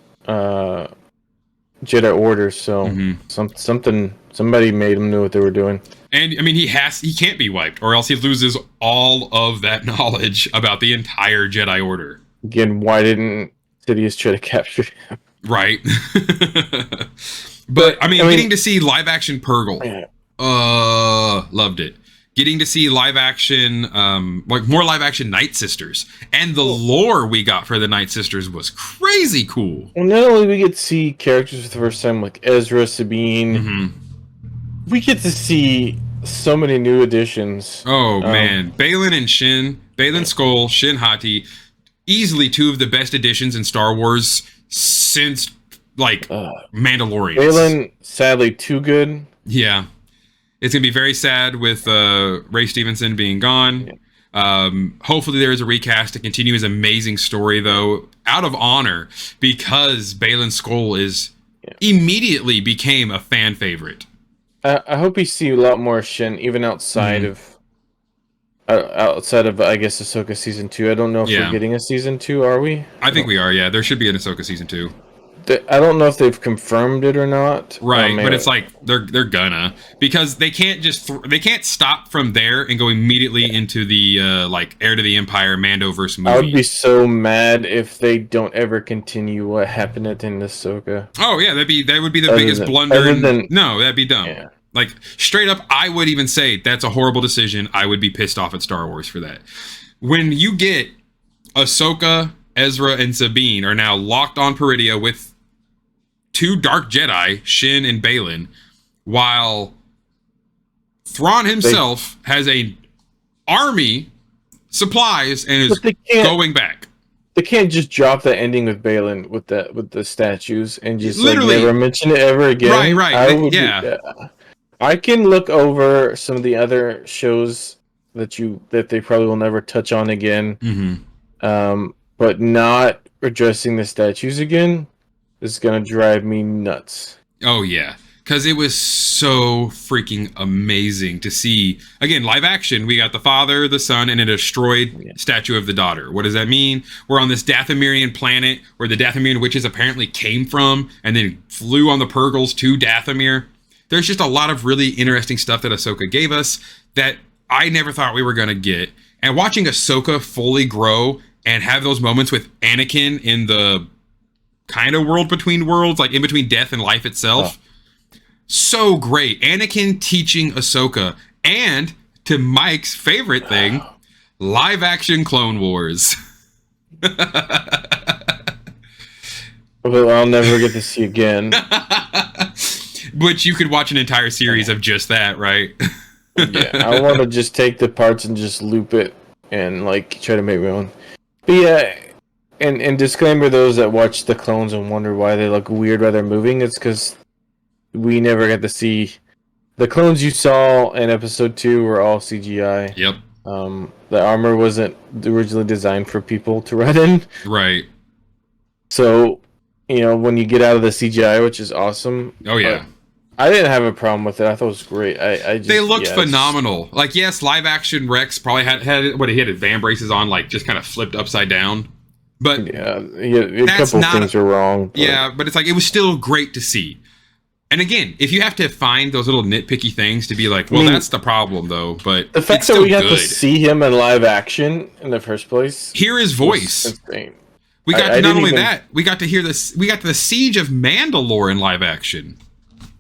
Jedi Order, so somebody made him know what they were doing. And I mean, he can't be wiped, or else he loses all of that knowledge about the entire Jedi Order. Again, why didn't Sidious try to capture him? Right. But I mean, getting to see live action Purrgil, loved it. Getting to see live action, more live action Night Sisters, and the lore we got for the Night Sisters was crazy cool. Well, not only we get to see characters for the first time, like Ezra, Sabine, we get to see so many new additions. Oh man, Baylan and Shin, Baylan Skoll, Shin Hati, easily two of the best additions in Star Wars since Mandalorians. Baylan, sadly, too good. Yeah. It's going to be very sad with Ray Stevenson being gone. Hopefully there is a recast to continue his amazing story, though, out of honor, because Baylan Skoll immediately became a fan favorite. I hope we see a lot more Shin, even outside of, I guess, Ahsoka Season 2. I don't know if we're getting a Season 2, are we? I think we are, yeah. There should be an Ahsoka Season 2. I don't know if they've confirmed it or not. Right, but it's like they're gonna, because they can't they can't stop from there and go immediately into the Heir to the Empire Mandoverse movie. I would be so mad if they don't ever continue what happened at the end of Ahsoka. Oh yeah, that would be the biggest blunder. No, that'd be dumb. Yeah. Like, straight up, I would even say that's a horrible decision. I would be pissed off at Star Wars for that. When you get Ahsoka, Ezra, and Sabine are now locked on Peridea with two Dark Jedi, Shin and Baylan, while Thrawn himself has a army, supplies, and is going back. they can't just drop that ending with Balin with the statues and just like Literally. never mention it ever again. Right. Yeah. I can look over some of the other shows that they probably will never touch on again. But not addressing the statues again is gonna drive me nuts. Oh yeah, because it was so freaking amazing to see. Again, live action. We got the father, the son, and a destroyed statue of the daughter. What does that mean? We're on this Dathomirian planet where the Dathomirian witches apparently came from, and then flew on the Purgles to Dathomir. There's just a lot of really interesting stuff that Ahsoka gave us that I never thought we were gonna get. And watching Ahsoka fully grow and have those moments with Anakin in the kind of world between worlds, like in between death and life itself. So great. Anakin teaching Ahsoka. And to Mike's favorite thing, live action Clone Wars. Well, I'll never get to see again. Which you could watch an entire series of just that, right? Yeah, I want to just take the parts and just loop it and like try to make my own. But yeah, and disclaimer: those that watch the clones and wonder why they look weird while they're moving, it's because we never got to see the clones you saw in episode 2 were all CGI. Yep. The armor wasn't originally designed for people to ride in. Right. So, you know, when you get out of the CGI, which is awesome. Oh yeah. I didn't have a problem with it. I thought it was great. They looked phenomenal. Like, yes, live action Rex probably had he had van braces on, like just kind of flipped upside down. But a couple things are wrong. But. Yeah, but it's like it was still great to see. And again, if you have to find those little nitpicky things to be like, well, that's the problem though. But the fact that we got to see him in live action in the first place, hear his voice. Insane. We got to not only that, we got to hear this. We got to the Siege of Mandalore in live action.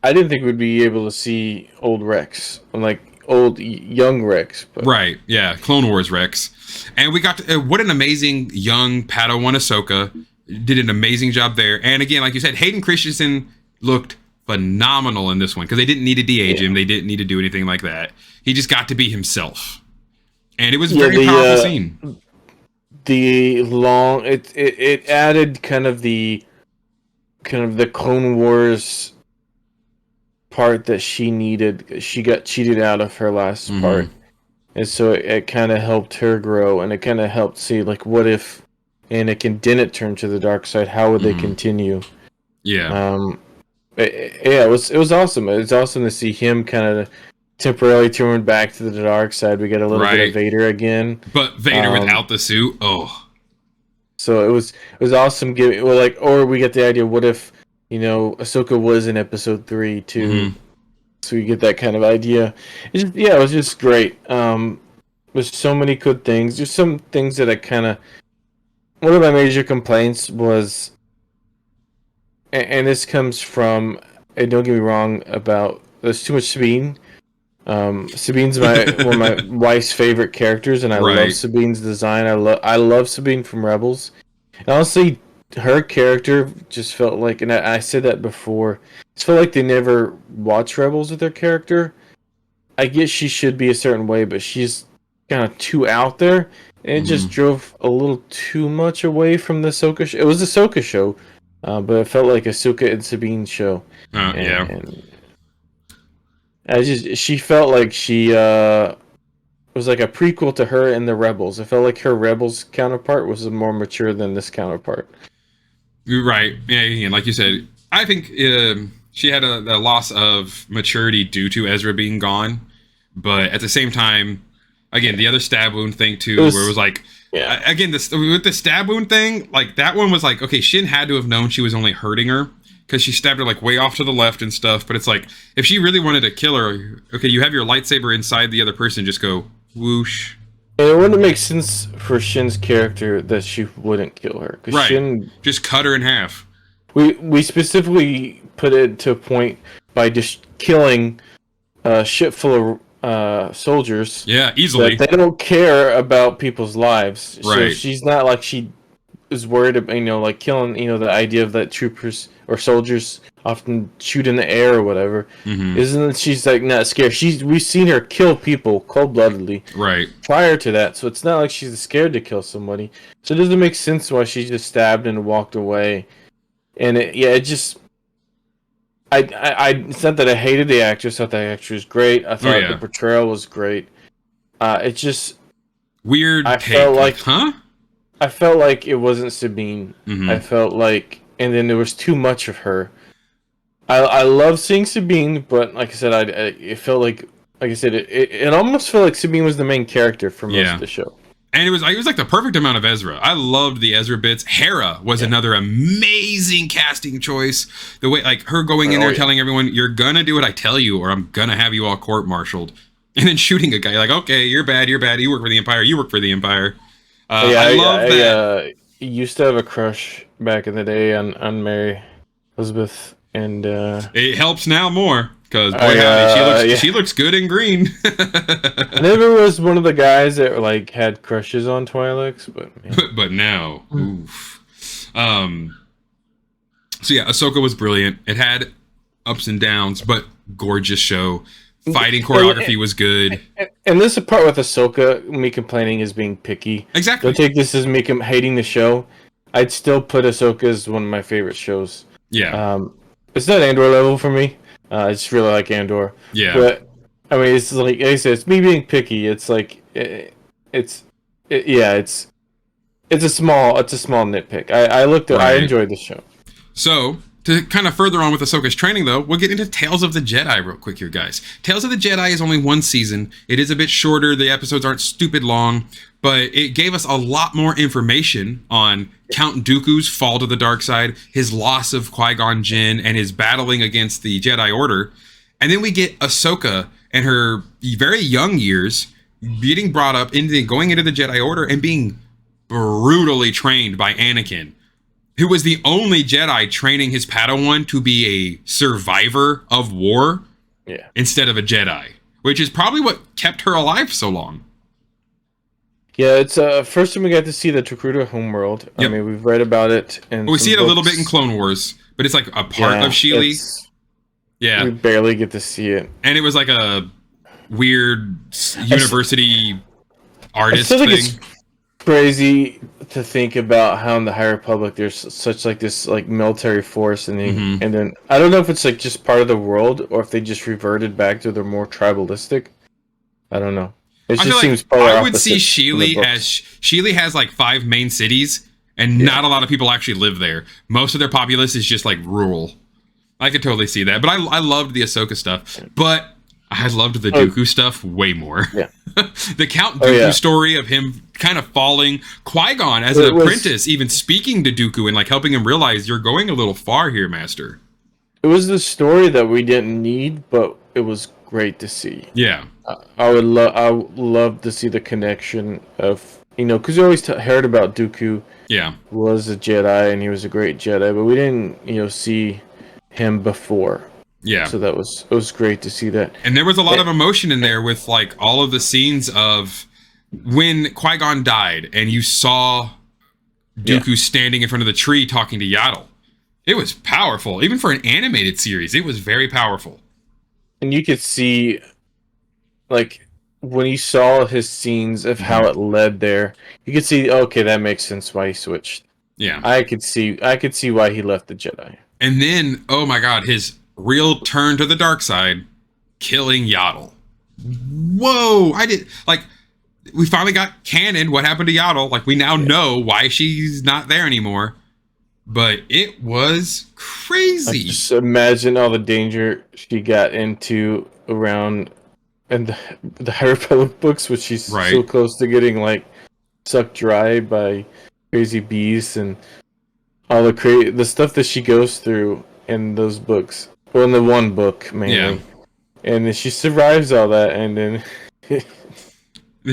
I didn't think we'd be able to see old Rex, like young Rex. But. Right, yeah, Clone Wars Rex. And we got to, what an amazing young Padawan Ahsoka. Did an amazing job there. And again, like you said, Hayden Christensen looked phenomenal in this one because they didn't need to de-age him. They didn't need to do anything like that. He just got to be himself. And it was a very powerful scene. It added kind of the Clone Wars part that she needed. She got cheated out of her last part, and so it kind of helped her grow, and it kind of helped see like what if Anakin didn't turn to the dark side, how would they continue? It was awesome. It was awesome to see him kind of temporarily turn back to the dark side. We got a little bit of Vader again, but Vader without the suit. So it was awesome. Or we get the idea. What if Ahsoka was in episode 3 too? So you get that kind of idea. It was just great. There's so many good things. There's some things that I kind of. One of my major complaints was, and this comes from, and don't get me wrong, about there's too much Sabine. Sabine's one of my wife's favorite characters, and I love Sabine's design. I love Sabine from Rebels. And honestly, her character just felt like, and I said that before, it felt like they never watched Rebels with her character. I guess she should be a certain way, but she's kind of too out there, and it just drove a little too much away from the Ahsoka show. It was a Ahsoka show, but it felt like a Ahsoka and Sabine show. And she felt like she was like a prequel to her in the Rebels. I felt like her Rebels counterpart was more mature than this counterpart. Right. Yeah, and like you said, I think she had a loss of maturity due to Ezra being gone. But at the same time, again, the other stab wound thing too, where it was like, again, with the stab wound thing, like that one was like, okay, Shin had to have known she was only hurting her because she stabbed her like way off to the left and stuff. But it's like, if she really wanted to kill her, okay, you have your lightsaber inside the other person, just go whoosh. And it wouldn't make sense for Shin's character that she wouldn't kill her. Right. Shin, just cut her in half. We specifically put it to a point by just killing a ship full of soldiers. Yeah, easily. They don't care about people's lives. Right. So she's not like she is worried about, like killing, the idea of that troopers or soldiers often shoot in the air or whatever. Mm-hmm. Isn't she's like not scared? We've seen her kill people cold-bloodedly Right. prior to that, so it's not like she's scared to kill somebody. So it doesn't make sense why she just stabbed and walked away. And it just, it's not that I hated the actress. I thought the actress was great. I thought the portrayal was great. It just weird. I take. felt like, huh? I felt like it wasn't Sabine. Mm-hmm. I felt like, and then there was too much of her. I love seeing Sabine, but like I said, it felt like I said, it almost felt like Sabine was the main character for most of the show. And it was like the perfect amount of Ezra. I loved the Ezra bits. Hera was another amazing casting choice. The way, like, her going in there telling everyone, "You're gonna do what I tell you, or I'm gonna have you all court-martialed," and then shooting a guy like, "Okay, you're bad. You work for the Empire. You work for the Empire." I love that. I used to have a crush back in the day on Mary Elizabeth, and it helps now more. Because boy, howdy, she looks good in green. I never was one of the guys that like had crushes on Twi'leks, but now, oof. So yeah, Ahsoka was brilliant. It had ups and downs, but gorgeous show. Fighting choreography was good. And this is the part with Ahsoka, me complaining is being picky. Exactly. Don't take this as me hating the show. I'd still put Ahsoka as one of my favorite shows. Yeah. It's not Andor level for me. I just really like Andor. Yeah. But I mean, it's like I said, it's me being picky. It's like it's a small nitpick. I enjoyed the show. So to kind of further on with Ahsoka's training, though, we'll get into Tales of the Jedi real quick here, guys. Tales of the Jedi is only one season. It is a bit shorter. The episodes aren't stupid long, but it gave us a lot more information on Count Dooku's fall to the dark side, his loss of Qui-Gon Jinn, and his battling against the Jedi Order. And then we get Ahsoka and her very young years getting brought up going into the Jedi Order and being brutally trained by Anakin, who was the only Jedi training his Padawan to be a survivor of war instead of a Jedi, which is probably what kept her alive so long. Yeah, it's first time we got to see the Tokruta homeworld. Yep. I mean, we've read about it. We see it a little bit in Clone Wars, but it's like a part of Sheely. Yeah. We barely get to see it. And it was like a weird university artist thing. It's crazy to think about how in the High Republic there's such like this like military force, and then I don't know if it's like just part of the world or if they just reverted back to their more tribalistic. I don't know. It just seems polar I would see Sheely as Sheely has like 5 main cities, and not a lot of people actually live there. Most of their populace is just like rural. I could totally see that, but I loved the Ahsoka stuff, but I loved the Dooku stuff way more. Yeah. The Count Dooku story of him kind of falling, Qui-Gon as an apprentice, even speaking to Dooku and like helping him realize you're going a little far here, Master. It was the story that we didn't need, but it was great to see. Yeah. I would love to see the connection of, because we always heard about Dooku. Yeah. Was a Jedi and he was a great Jedi, but we didn't, see him before. Yeah. So it was great to see that. And there was a lot of emotion in there with like all of the scenes of when Qui-Gon died and you saw Dooku standing in front of the tree talking to Yaddle. It was powerful. Even for an animated series, it was very powerful. And you could see, like, when you saw his scenes of how it led there, you could see, okay, that makes sense why he switched. Yeah. I could see why he left the Jedi. And then, oh my God, his real turn to the dark side, killing Yaddle. Whoa! We finally got canon what happened to Yaddle. Like, we now know why she's not there anymore. But it was crazy. Just imagine all the danger she got into around and the High Republic books, which she's so close to getting like sucked dry by crazy beasts and all the stuff that she goes through in those books. Well, in the one book mainly. Yeah. And then she survives all that, and then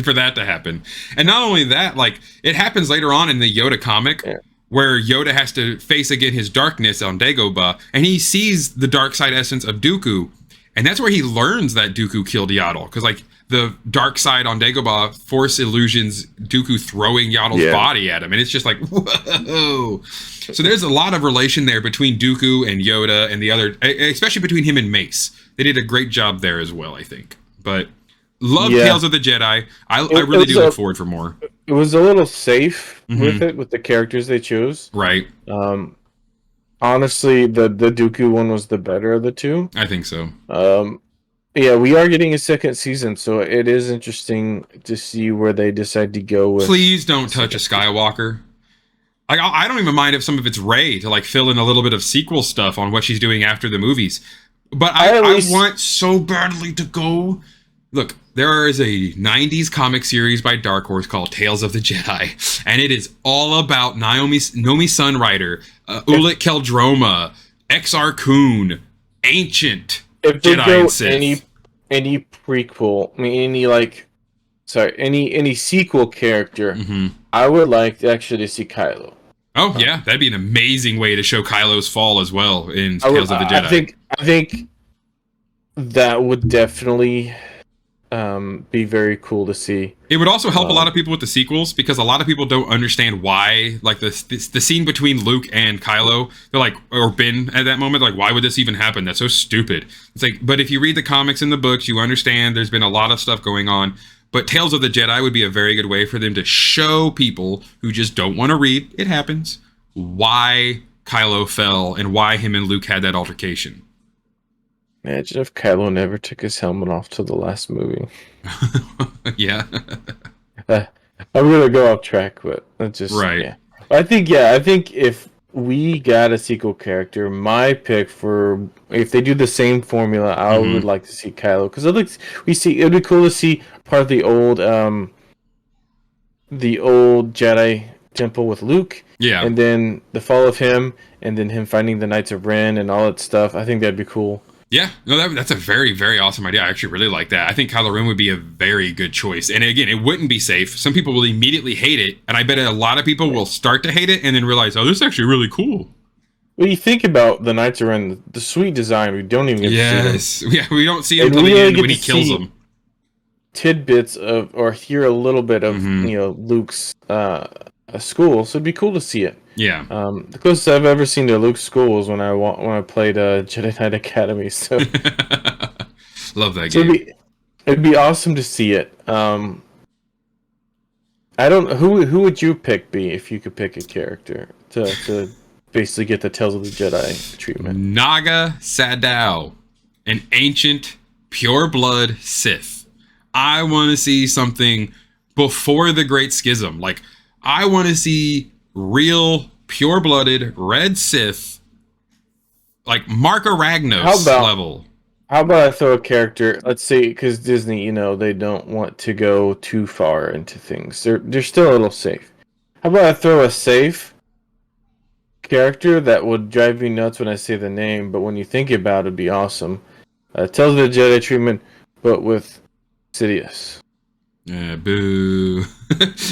for that to happen. And not only that, like, it happens later on in the Yoda comic where Yoda has to face again his darkness on Dagobah, and he sees the dark side essence of Dooku. And that's where he learns that Dooku killed Yaddle. Because, like, the dark side on Dagobah force illusions Dooku throwing Yaddle's body at him, and it's just like, whoa. So there's a lot of relation there between Dooku and Yoda and the other, especially between him and Mace. They did a great job there as well, I think. But love Tales of the Jedi. I really do look forward for more. It was a little safe with the characters they chose. Right. Honestly, the Dooku one was the better of the two. I think so. Yeah, we are getting a second season, so it is interesting to see where they decide to go with. Please don't touch a Skywalker. I don't even mind if some of it's Rey to like fill in a little bit of sequel stuff on what she's doing after the movies. But I want so badly to go. Look, there is a 90s comic series by Dark Horse called Tales of the Jedi, and it is all about Nomi Sunrider, Ulic Qel-Droma, Exar Kun, Ancient if they Jedi go and Sith. any prequel, I mean any sequel character, I would like actually to see Kylo. Oh yeah, that'd be an amazing way to show Kylo's fall as well in Tales of the Jedi. I think that would definitely be very cool to see. It would also help a lot of people with the sequels, because a lot of people don't understand why, like the scene between Luke and Kylo, they're like, or Ben at that moment, like, why would this even happen? That's so stupid. It's like, but if you read the comics and the books, you understand there's been a lot of stuff going on. But Tales of the Jedi would be a very good way for them to show people who just don't want to read, it happens, why Kylo fell and why him and Luke had that altercation. Imagine if Kylo never took his helmet off till the last movie. Yeah. I'm gonna go off track, but that's just right. Yeah. I think if we got a sequel character, my pick for if they do the same formula, I would like to see Kylo, because it'd be cool to see part of the old Jedi temple with Luke. Yeah. And then the fall of him, and then him finding the Knights of Ren and all that stuff. I think that'd be cool. Yeah, no, that's a very, very awesome idea. I actually really like that. I think Kylo Ren would be a very good choice. And again, it wouldn't be safe. Some people will immediately hate it, and I bet a lot of people will start to hate it and then realize, oh, this is actually really cool. When you think about the Knights of Ren, the sweet design, we don't even get to see them. Yeah, we don't see him until the end when he kills them. Tidbits of, or hear a little bit of, Luke's school, so it'd be cool to see it. Yeah. The closest I've ever seen to Luke's school was when I played Jedi Knight Academy. So love that game. It'd be awesome to see it. I don't. Who would you pick, B, if you could pick a character to basically get the Tales of the Jedi treatment? Naga Sadow, an ancient pure blood Sith. I want to see something before the Great Schism. Like, I want to see real pure-blooded red Sith, like Marka Ragnos level. How about I throw a character? Let's say, because Disney, they don't want to go too far into things. They're still a little safe. How about I throw a safe character that would drive you nuts when I say the name, but when you think about it, it'd be awesome. Tales of the Jedi treatment, but with Sidious. Boo.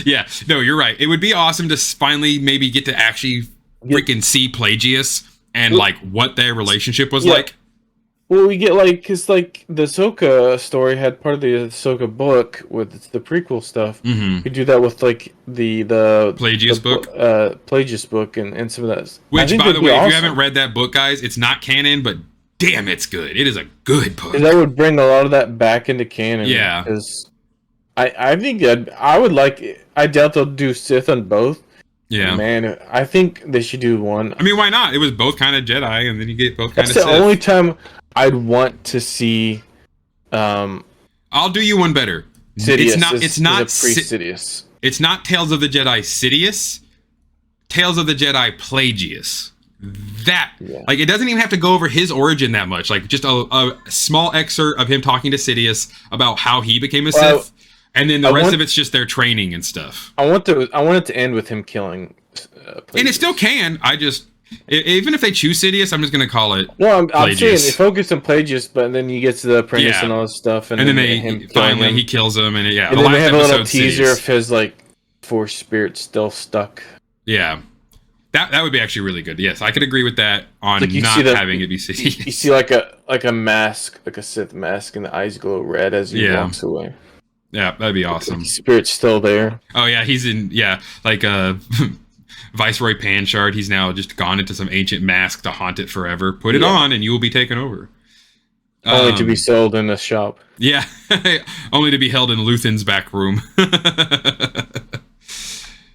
Yeah, no, you're right. It would be awesome to finally maybe get to actually freaking see Plagueis and like what their relationship was like. Well, we get because the Ahsoka story had part of the Ahsoka book with the prequel stuff. We do that with the Plagueis book, Plagueis book, and some of that. Which, by the way, if you haven't read that book, guys, it's not canon, but damn, it's good. It is a good book. And that would bring a lot of that back into canon. Yeah, because I think I would like. I doubt they'll do Sith on both. Yeah, man, I think they should do one. I mean, why not? It was both kind of Jedi, and then you get both kind of Sith. That's the only time I'd want to see. I'll do you one better. Sidious it's not Sidious. It's not Tales of the Jedi Sidious. Tales of the Jedi Plagueis. Like, it doesn't even have to go over his origin that much. Like, just a small excerpt of him talking to Sidious about how he became a Sith, and then the rest of it's just their training and stuff. I want it to end with him killing. Plagueis. And it still can. Even if they choose Sidious, I'm just gonna call it. Well, I'm saying they focus on Plagueis, but then you get to the apprentice and all this stuff, and then he kills him, and and then they have a little teaser of his Force spirit still stuck. Yeah. That would be actually really good. Yes, I could agree with that on Like not having it be you Sidious. see like a mask, like a Sith mask, and the eyes glow red as he Yeah, walks away. yeah, that'd be Like awesome. his spirit's still there. Oh yeah, he's in. Yeah, like Viceroy Panchard. He's now just gone into some ancient mask to haunt it forever. Put it Yeah. on, and you will be taken over. Only to be sold in a shop. Yeah, only to be held in Luthen's back room.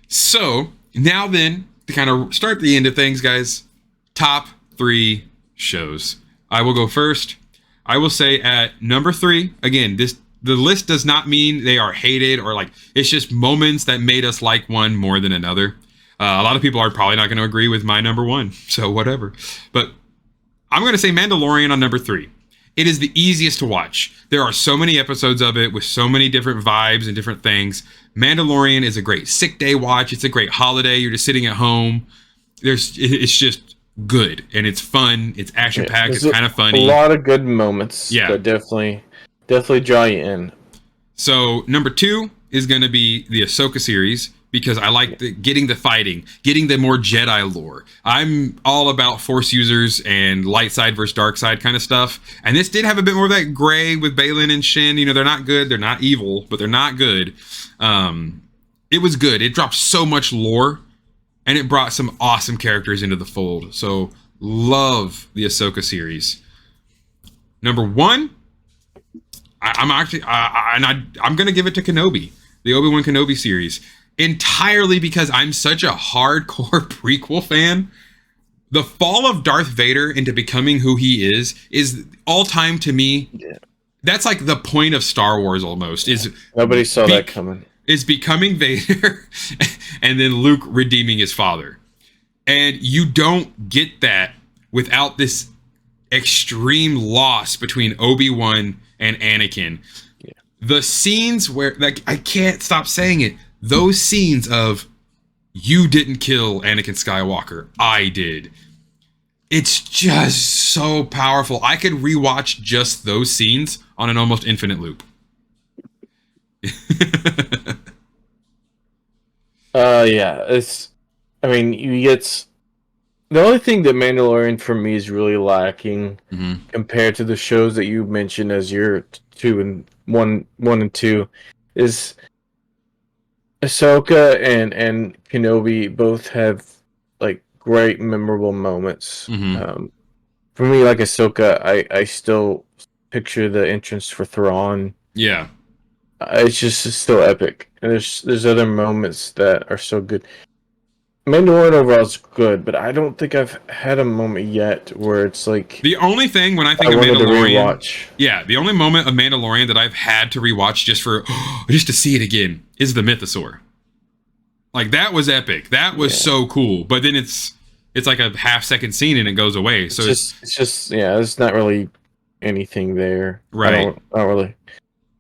So now then, to kind of start the end of things, guys, top 3 shows. I will go first. I will say at number 3, again, the list does not mean they are hated or like, it's just moments that made us like one more than another. A lot of people are probably not going to agree with my number 1, so whatever. But I'm going to say Mandalorian on number 3. It is the easiest to watch. There are so many episodes of it with so many different vibes and different things. Mandalorian is a great sick day watch. It's a great holiday. You're just sitting at home. It's just good and it's fun. It's action packed. It's kind of funny. A lot of good moments. Yeah, that definitely draw you in. So number 2 is going to be the Ahsoka series because I like getting the fighting, getting the more Jedi lore. I'm all about Force users and light side versus dark side kind of stuff. And this did have a bit more of that gray with Baylan and Shin. You know, they're not good, they're not evil, but they're not good. It was good. It dropped so much lore, and it brought some awesome characters into the fold. So love the Ahsoka series. Number 1. I'm gonna give it to Kenobi, the Obi-Wan Kenobi series, entirely because I'm such a hardcore prequel fan. The fall of Darth Vader into becoming who he is all time to me. Yeah. That's like the point of Star Wars almost. Is nobody saw that coming. Is becoming Vader, and then Luke redeeming his father, and you don't get that without this extreme loss between Obi-Wan and Anakin. Yeah. The scenes where, like, I can't stop saying it, those scenes of you didn't kill Anakin Skywalker, I did. It's just so powerful. I could rewatch just those scenes on an almost infinite loop. Yeah, I mean, you get the only thing that Mandalorian for me is really lacking compared to the shows that you mentioned as your 1 and 2 is Ahsoka and Kenobi both have like great memorable moments. For me, like Ahsoka, I still picture the entrance for Thrawn. Yeah. It's still epic. And there's other moments that are so good. Mandalorian overall is good, but I don't think I've had a moment yet where it's like the only thing when I think of Mandalorian, the only moment of Mandalorian that I've had to rewatch just to see it again is the Mythosaur. Like that was epic. That was so cool. But then it's like a half-second scene and it goes away. So it's just there's not really anything there. Right. I don't really.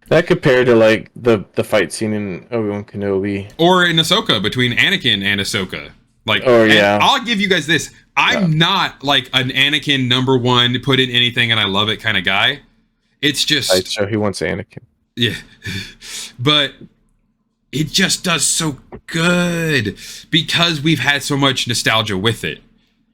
That compared to like the fight scene in Obi-Wan Kenobi, or in Ahsoka between Anakin and Ahsoka. Like, I'll give you guys this. I'm not like an Anakin number 1 put in anything and I love it kind of guy. It's just so he wants Anakin. Yeah, but it just does so good because we've had so much nostalgia with it.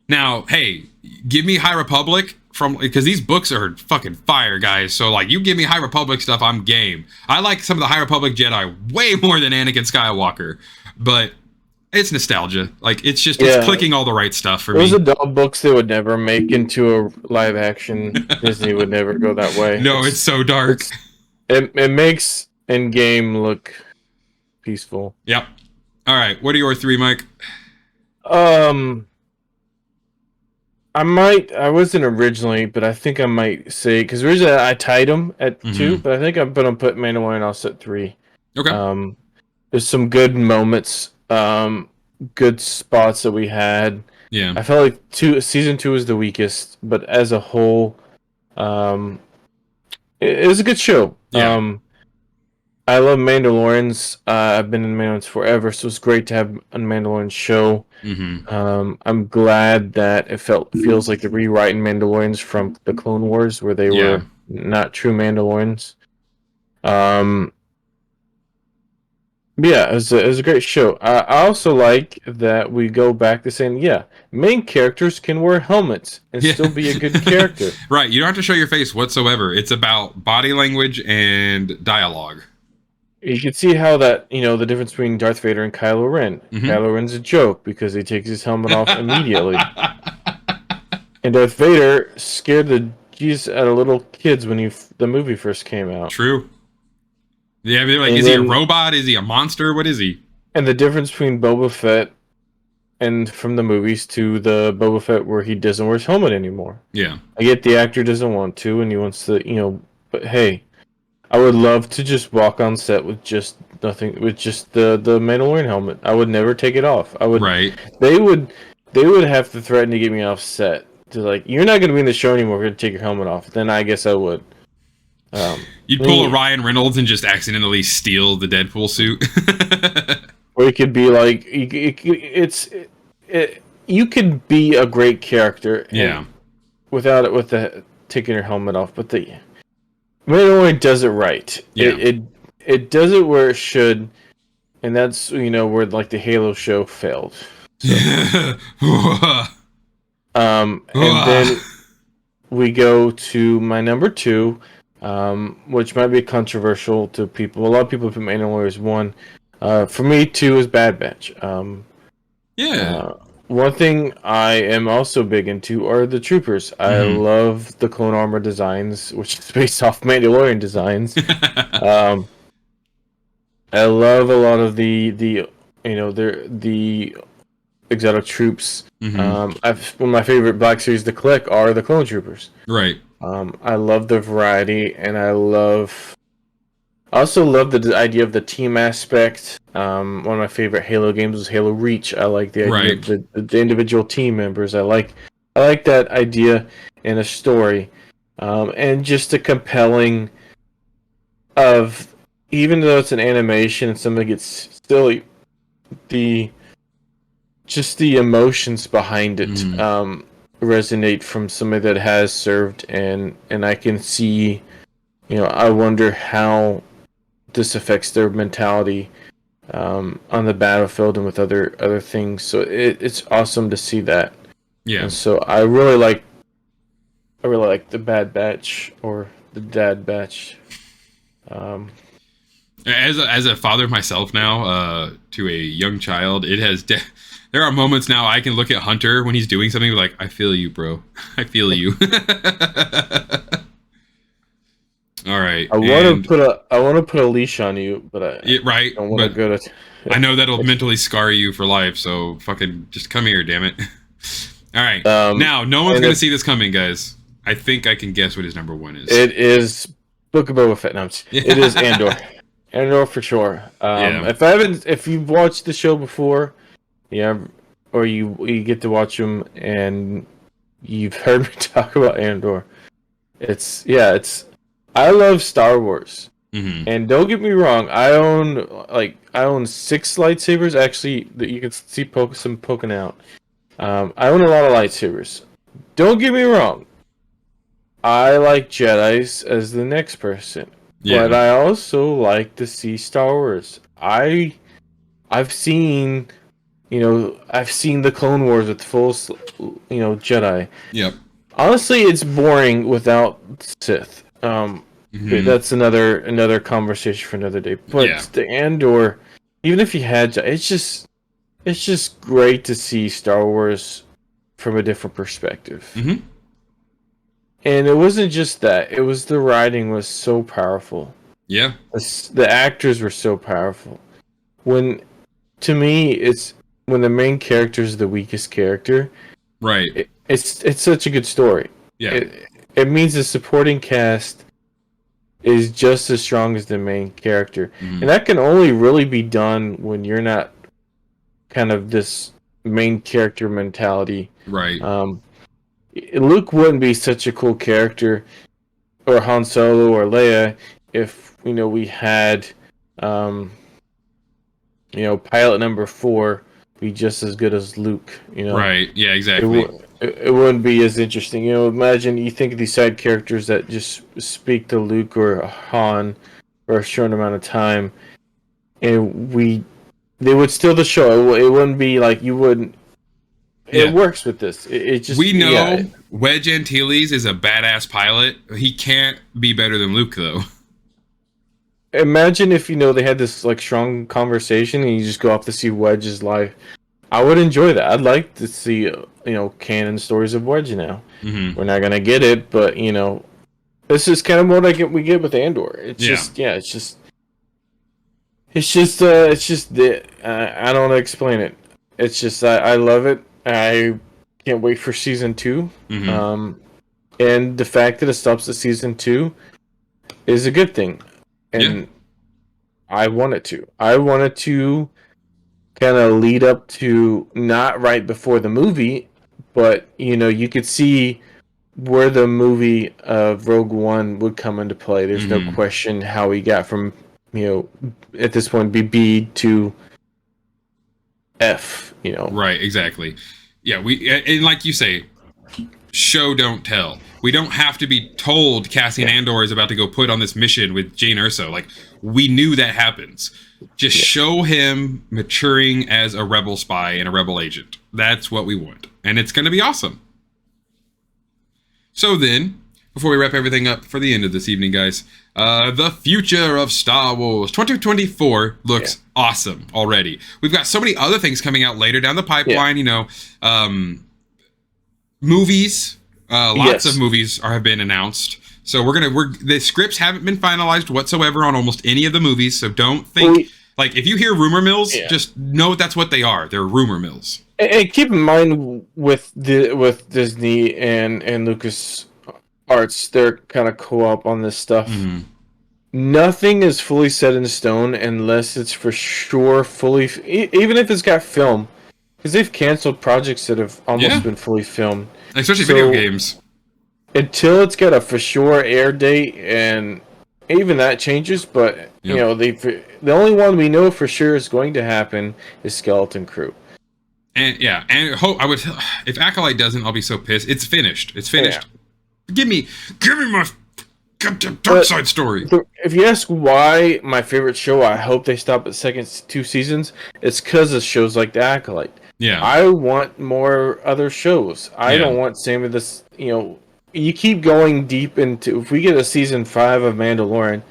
Now, hey, give me High Republic. Because these books are fucking fire, guys. So, like, you give me High Republic stuff, I'm game. I like some of the High Republic Jedi way more than Anakin Skywalker. But it's nostalgia. Like, it's clicking all the right stuff for me. Those adult books they would never make into a live action. Disney would never go that way. No, it's so dark. It makes Endgame look peaceful. Yep. All right. What are your 3, Mike? I wasn't originally, but I think I might say, because originally I tied them at 2, but I think I'm going to put Mandalorian also at 3. Okay. There's some good moments, good spots that we had. Yeah. I felt like season 2 was the weakest, but as a whole, it was a good show. Yeah. I love Mandalorians. I've been in Mandalorians forever, so it's great to have a Mandalorian show. I'm glad that it feels like the rewriting Mandalorians from the Clone Wars, where they were not true Mandalorians. Yeah, it was a great show. I also like that we go back to saying, yeah, main characters can wear helmets and Yeah. still be a good character. Right. You don't have to show your face whatsoever. It's about body language and dialogue. You can see how that, the difference between Darth Vader and Kylo Ren. Hmm. Kylo Ren's a joke because he takes his helmet off immediately. And Darth Vader scared the Jesus out of little kids when the movie first came out. True. Yeah, they're like, And is he a then, robot? Is he a monster? What is he? and the difference between Boba Fett and from the movies to the Boba Fett where he doesn't wear his helmet anymore. Yeah. I get the actor doesn't want to, and he wants to, but hey, I would love to just walk on set with just nothing, with just the Mandalorian helmet. I would never take it off. I would. Right. They would. They would have to threaten to get me off set. To like, you're not going to be in the show anymore. We're going to take your helmet off. Then I guess I would. You'd pull a Ryan Reynolds and just accidentally steal the Deadpool suit. Or it could be like, you could be a great character. Yeah. Without it, with the taking your helmet off, but the Mandalorian does it right. Yeah. It does it where it should, and that's where like the Halo show failed. And then we go to my number two, which might be controversial to people. A lot of people put Mandalorian as one. For me, two is Bad Batch. Yeah. One thing I am also big into are the troopers. I love the clone armor designs, which is based off Mandalorian designs. I love a lot of the exotic troops. One of my favorite Black Series to collect are the clone troopers. Right. I love the variety, and I also love the idea of the team aspect. One of my favorite Halo games was Halo Reach. I like the idea of the individual team members. I like that idea in a story, and just a compelling of, even though it's an animation and something gets silly, the emotions behind it resonate from somebody that has served, and I can see, I wonder how this affects their mentality on the battlefield and with other things. So it's awesome to see that. Yeah. And so I really like the Bad Batch or the Dad Batch. As a father myself now, to a young child, it has. There are moments now I can look at Hunter when he's doing something like, I feel you, bro. I feel you. All right. I want to put a leash on you, but I don't want to go to. I know that'll mentally scar you for life. So fucking just come here, damn it. All right. Now, no one's gonna see this coming, guys. I think I can guess what his number one is. It is Book of Boba Fett. No, it is Andor. Andor for sure. If you've watched the show before, or you get to watch them and you've heard me talk about Andor, I love Star Wars, and don't get me wrong, I own 6 lightsabers actually that you can see some poking out. I own a lot of lightsabers. Don't get me wrong, I like Jedi's as the next person, but I also like to see Star Wars. I've seen the Clone Wars with full Jedi. Yep. Honestly, it's boring without Sith. That's another conversation for another day. But the Andor, even if you had, it's just great to see Star Wars from a different perspective. And it wasn't just that; it was the writing was so powerful. Yeah, the actors were so powerful. To me, it's when the main character is the weakest character. Right. It's such a good story. Yeah. It means the supporting cast is just as strong as the main character. And that can only really be done when you're not kind of this main character mentality. Right. Luke wouldn't be such a cool character, or Han Solo or Leia, if we had pilot number 4 be just as good as Luke. Right. Yeah, exactly. It wouldn't be as interesting. Imagine you think of these side characters that just speak to Luke or Han for a short amount of time. and they would steal the show. It wouldn't be like you wouldn't. It Yeah. works with this. It just We yeah. know Wedge Antilles is a badass pilot. He can't be better than Luke, though. Imagine if they had this like strong conversation and you just go off to see Wedge's life. I would enjoy that. I'd like to see canon stories of Wedge now. Mm-hmm. We're not gonna get it, but this is kind of what we get with Andor. It's Yeah. just it's just I don't know how to explain it. It's just I love it. I can't wait for season 2. Mm-hmm. And the fact that it stops at season 2 is a good thing. And I want it to. I want it to kind of lead up to not right before the movie, but you could see where the movie of Rogue One would come into play. There's no question how he got from at this point BB to F. Right, exactly. Yeah, and like you say, show don't tell. We don't have to be told Cassian Andor is about to go put on this mission with Jyn Erso. Like, we knew that happens. Just show him maturing as a rebel spy and a rebel agent. That's what we want. And it's going to be awesome. So then, before we wrap everything up for the end of this evening, guys, the future of Star Wars 2024 looks awesome already. We've got so many other things coming out later down the pipeline, movies. Lots of movies have been announced. So the scripts haven't been finalized whatsoever on almost any of the movies. So don't think if you hear rumor mills, just know that's what they are. They're rumor mills. And keep in mind with Disney and Lucas Arts, they're kind of co-op on this stuff. Mm-hmm. Nothing is fully set in stone unless it's for sure fully, even if it's got film, because they've canceled projects that have almost been fully filmed. Especially video games. Until it's got a for sure air date, and even that changes, but the only one we know for sure is going to happen is Skeleton Crew. And if Acolyte doesn't, I'll be so pissed. It's finished. Yeah. Give me my dark side story. If you ask why my favorite show, I hope they stop at second 2 seasons. It's because of shows like The Acolyte. Yeah, I want more other shows. I don't want same of this. You keep going deep into. If we get a season 5 of Mandalorian,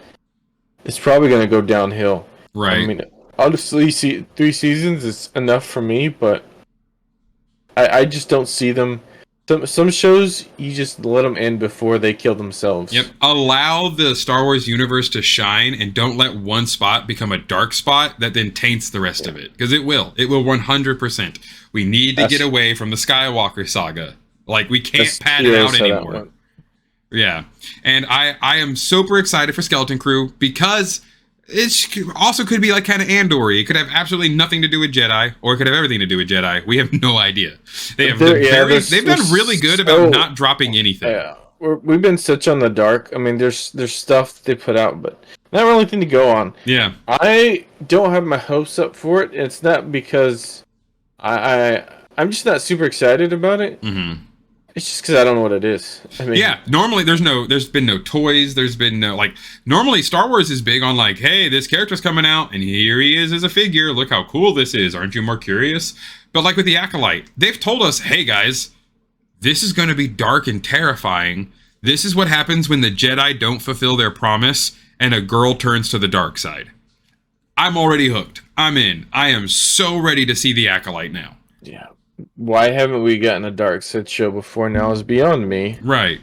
it's probably going to go downhill. Right. I mean, honestly, 3 seasons is enough for me, but I just don't see them. Some shows you just let them end before they kill themselves. Yep. Allow the Star Wars universe to shine, and don't let one spot become a dark spot that then taints the rest of it. Because it will. It will 100%. We need to get away from the Skywalker saga. Like, we can't pad it out anymore. Yeah. And I am super excited for Skeleton Crew because it also could be like kind of Andor-y. It could have absolutely nothing to do with Jedi, or it could have everything to do with Jedi. We have no idea. They've been really good about not dropping anything. Yeah, we've been such on the dark. I mean, there's stuff they put out, but not really anything to go on. Yeah, I don't have my hopes up for it. It's not because I'm just not super excited about it. Mm-hmm. It's just because I don't know what it is. I mean, normally there's been no toys. There's been no normally Star Wars is big on hey, this character's coming out and here he is as a figure. Look how cool this is. Aren't you more curious? But with the Acolyte, they've told us, hey guys, this is going to be dark and terrifying. This is what happens when the Jedi don't fulfill their promise and a girl turns to the dark side. I'm already hooked. I'm in. I am so ready to see the Acolyte now. Yeah. Why haven't we gotten a Dark Sith show before now is beyond me. Right.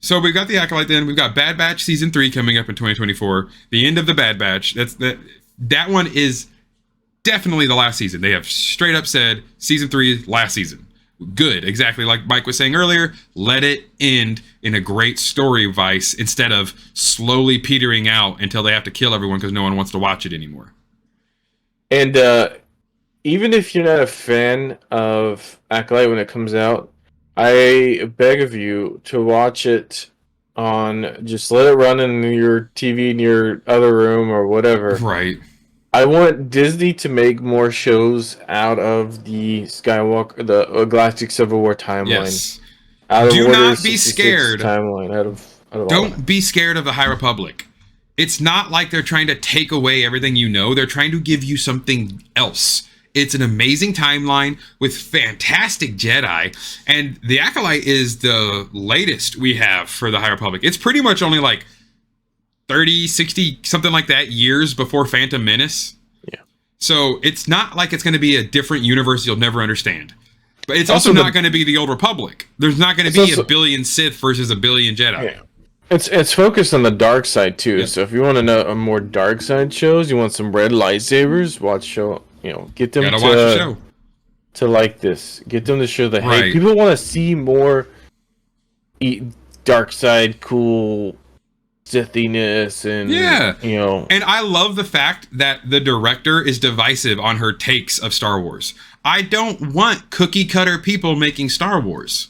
So we've got the Acolyte then. We've got Bad Batch Season 3 coming up in 2024. The end of the Bad Batch. That one is definitely the last season. They have straight up said Season 3 is last season. Good. Exactly like Mike was saying earlier. Let it end in a great story vice instead of slowly petering out until they have to kill everyone because no one wants to watch it anymore. And even if you're not a fan of Acolyte when it comes out, I beg of you to watch it just let it run in your TV in your other room or whatever. Right. I want Disney to make more shows out of the Skywalker, the Galactic Civil War timeline. Yes. Do not be scared. Timeline. Out of Don't be scared of the High Republic. It's not like they're trying to take away everything you know. They're trying to give you something else. It's an amazing timeline with fantastic Jedi. And the Acolyte is the latest we have for the High Republic. It's pretty much only like 30, 60, something like that years before Phantom Menace. Yeah. So it's not like it's going to be a different universe you'll never understand. But it's also not going to be the Old Republic. There's not going to be a billion Sith versus a billion Jedi. Yeah. It's focused on the dark side too. Yeah. So if you want to know a more dark side shows, you want some red lightsabers, watch show. Get them watch the show. To like this. Get them to show the hey. People want to see more dark side, cool Sithiness, and And I love the fact that the director is divisive on her takes of Star Wars. I don't want cookie cutter people making Star Wars.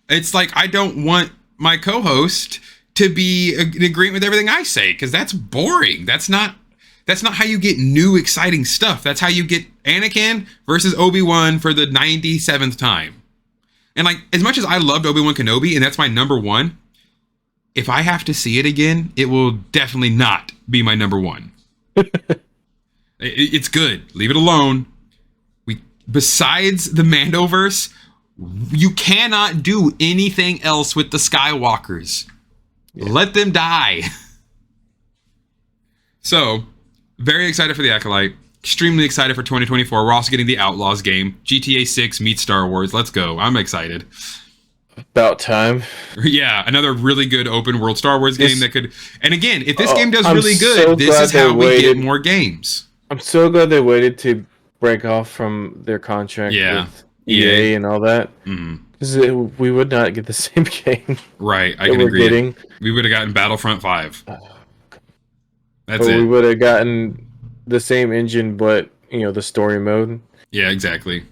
It's like I don't want my co-host to be in agreement with everything I say, because that's boring. That's not how you get new exciting stuff. That's how you get Anakin versus Obi-Wan for the 97th time. And like, as much as I loved Obi-Wan Kenobi, and that's my number one, if I have to see it again, it will definitely not be my number one. It's good. Leave it alone. Besides the Mandoverse, you cannot do anything else with the Skywalkers. Yeah. Let them die. So, very excited for the Acolyte. Extremely excited for 2024. We're also getting the Outlaws game. GTA 6 meets Star Wars. Let's go. I'm excited. About time. Yeah, another really good open world Star Wars game that could... And again, if this game does really good, this is how we get more games. I'm so glad they waited to break off from their contract with EA and all that. Because we would not get the same game. Right, I can agree. We would have gotten Battlefront 5. That's it. We would have gotten the same engine, but, the story mode. Yeah, exactly.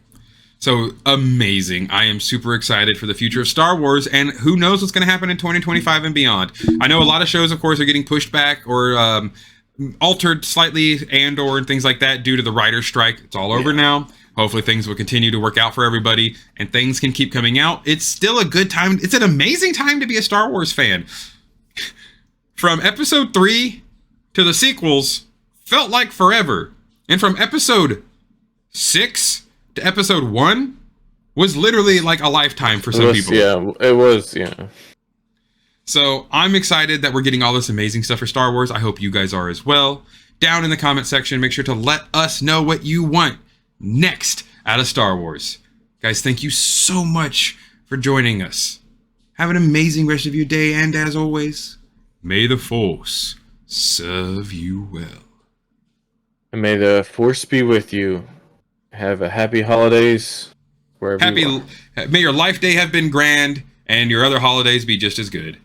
So amazing. I am super excited for the future of Star Wars, and who knows what's going to happen in 2025 and beyond. I know a lot of shows, of course, are getting pushed back or altered slightly and things like that due to the writer's strike. It's all over now. Hopefully things will continue to work out for everybody and things can keep coming out. It's still a good time. It's an amazing time to be a Star Wars fan. From episode 3 to the sequels felt like forever. And from episode 6 to episode 1 was literally like a lifetime for some people. Yeah, it was, yeah. So I'm excited that we're getting all this amazing stuff for Star Wars. I hope you guys are as well. Down in the comment section, make sure to let us know what you want next out of Star Wars. Guys, thank you so much for joining us. Have an amazing rest of your day, and as always, may the Force serve you well. And may the Force be with you. Have a happy holidays wherever you are. May your life day have been grand and your other holidays be just as good.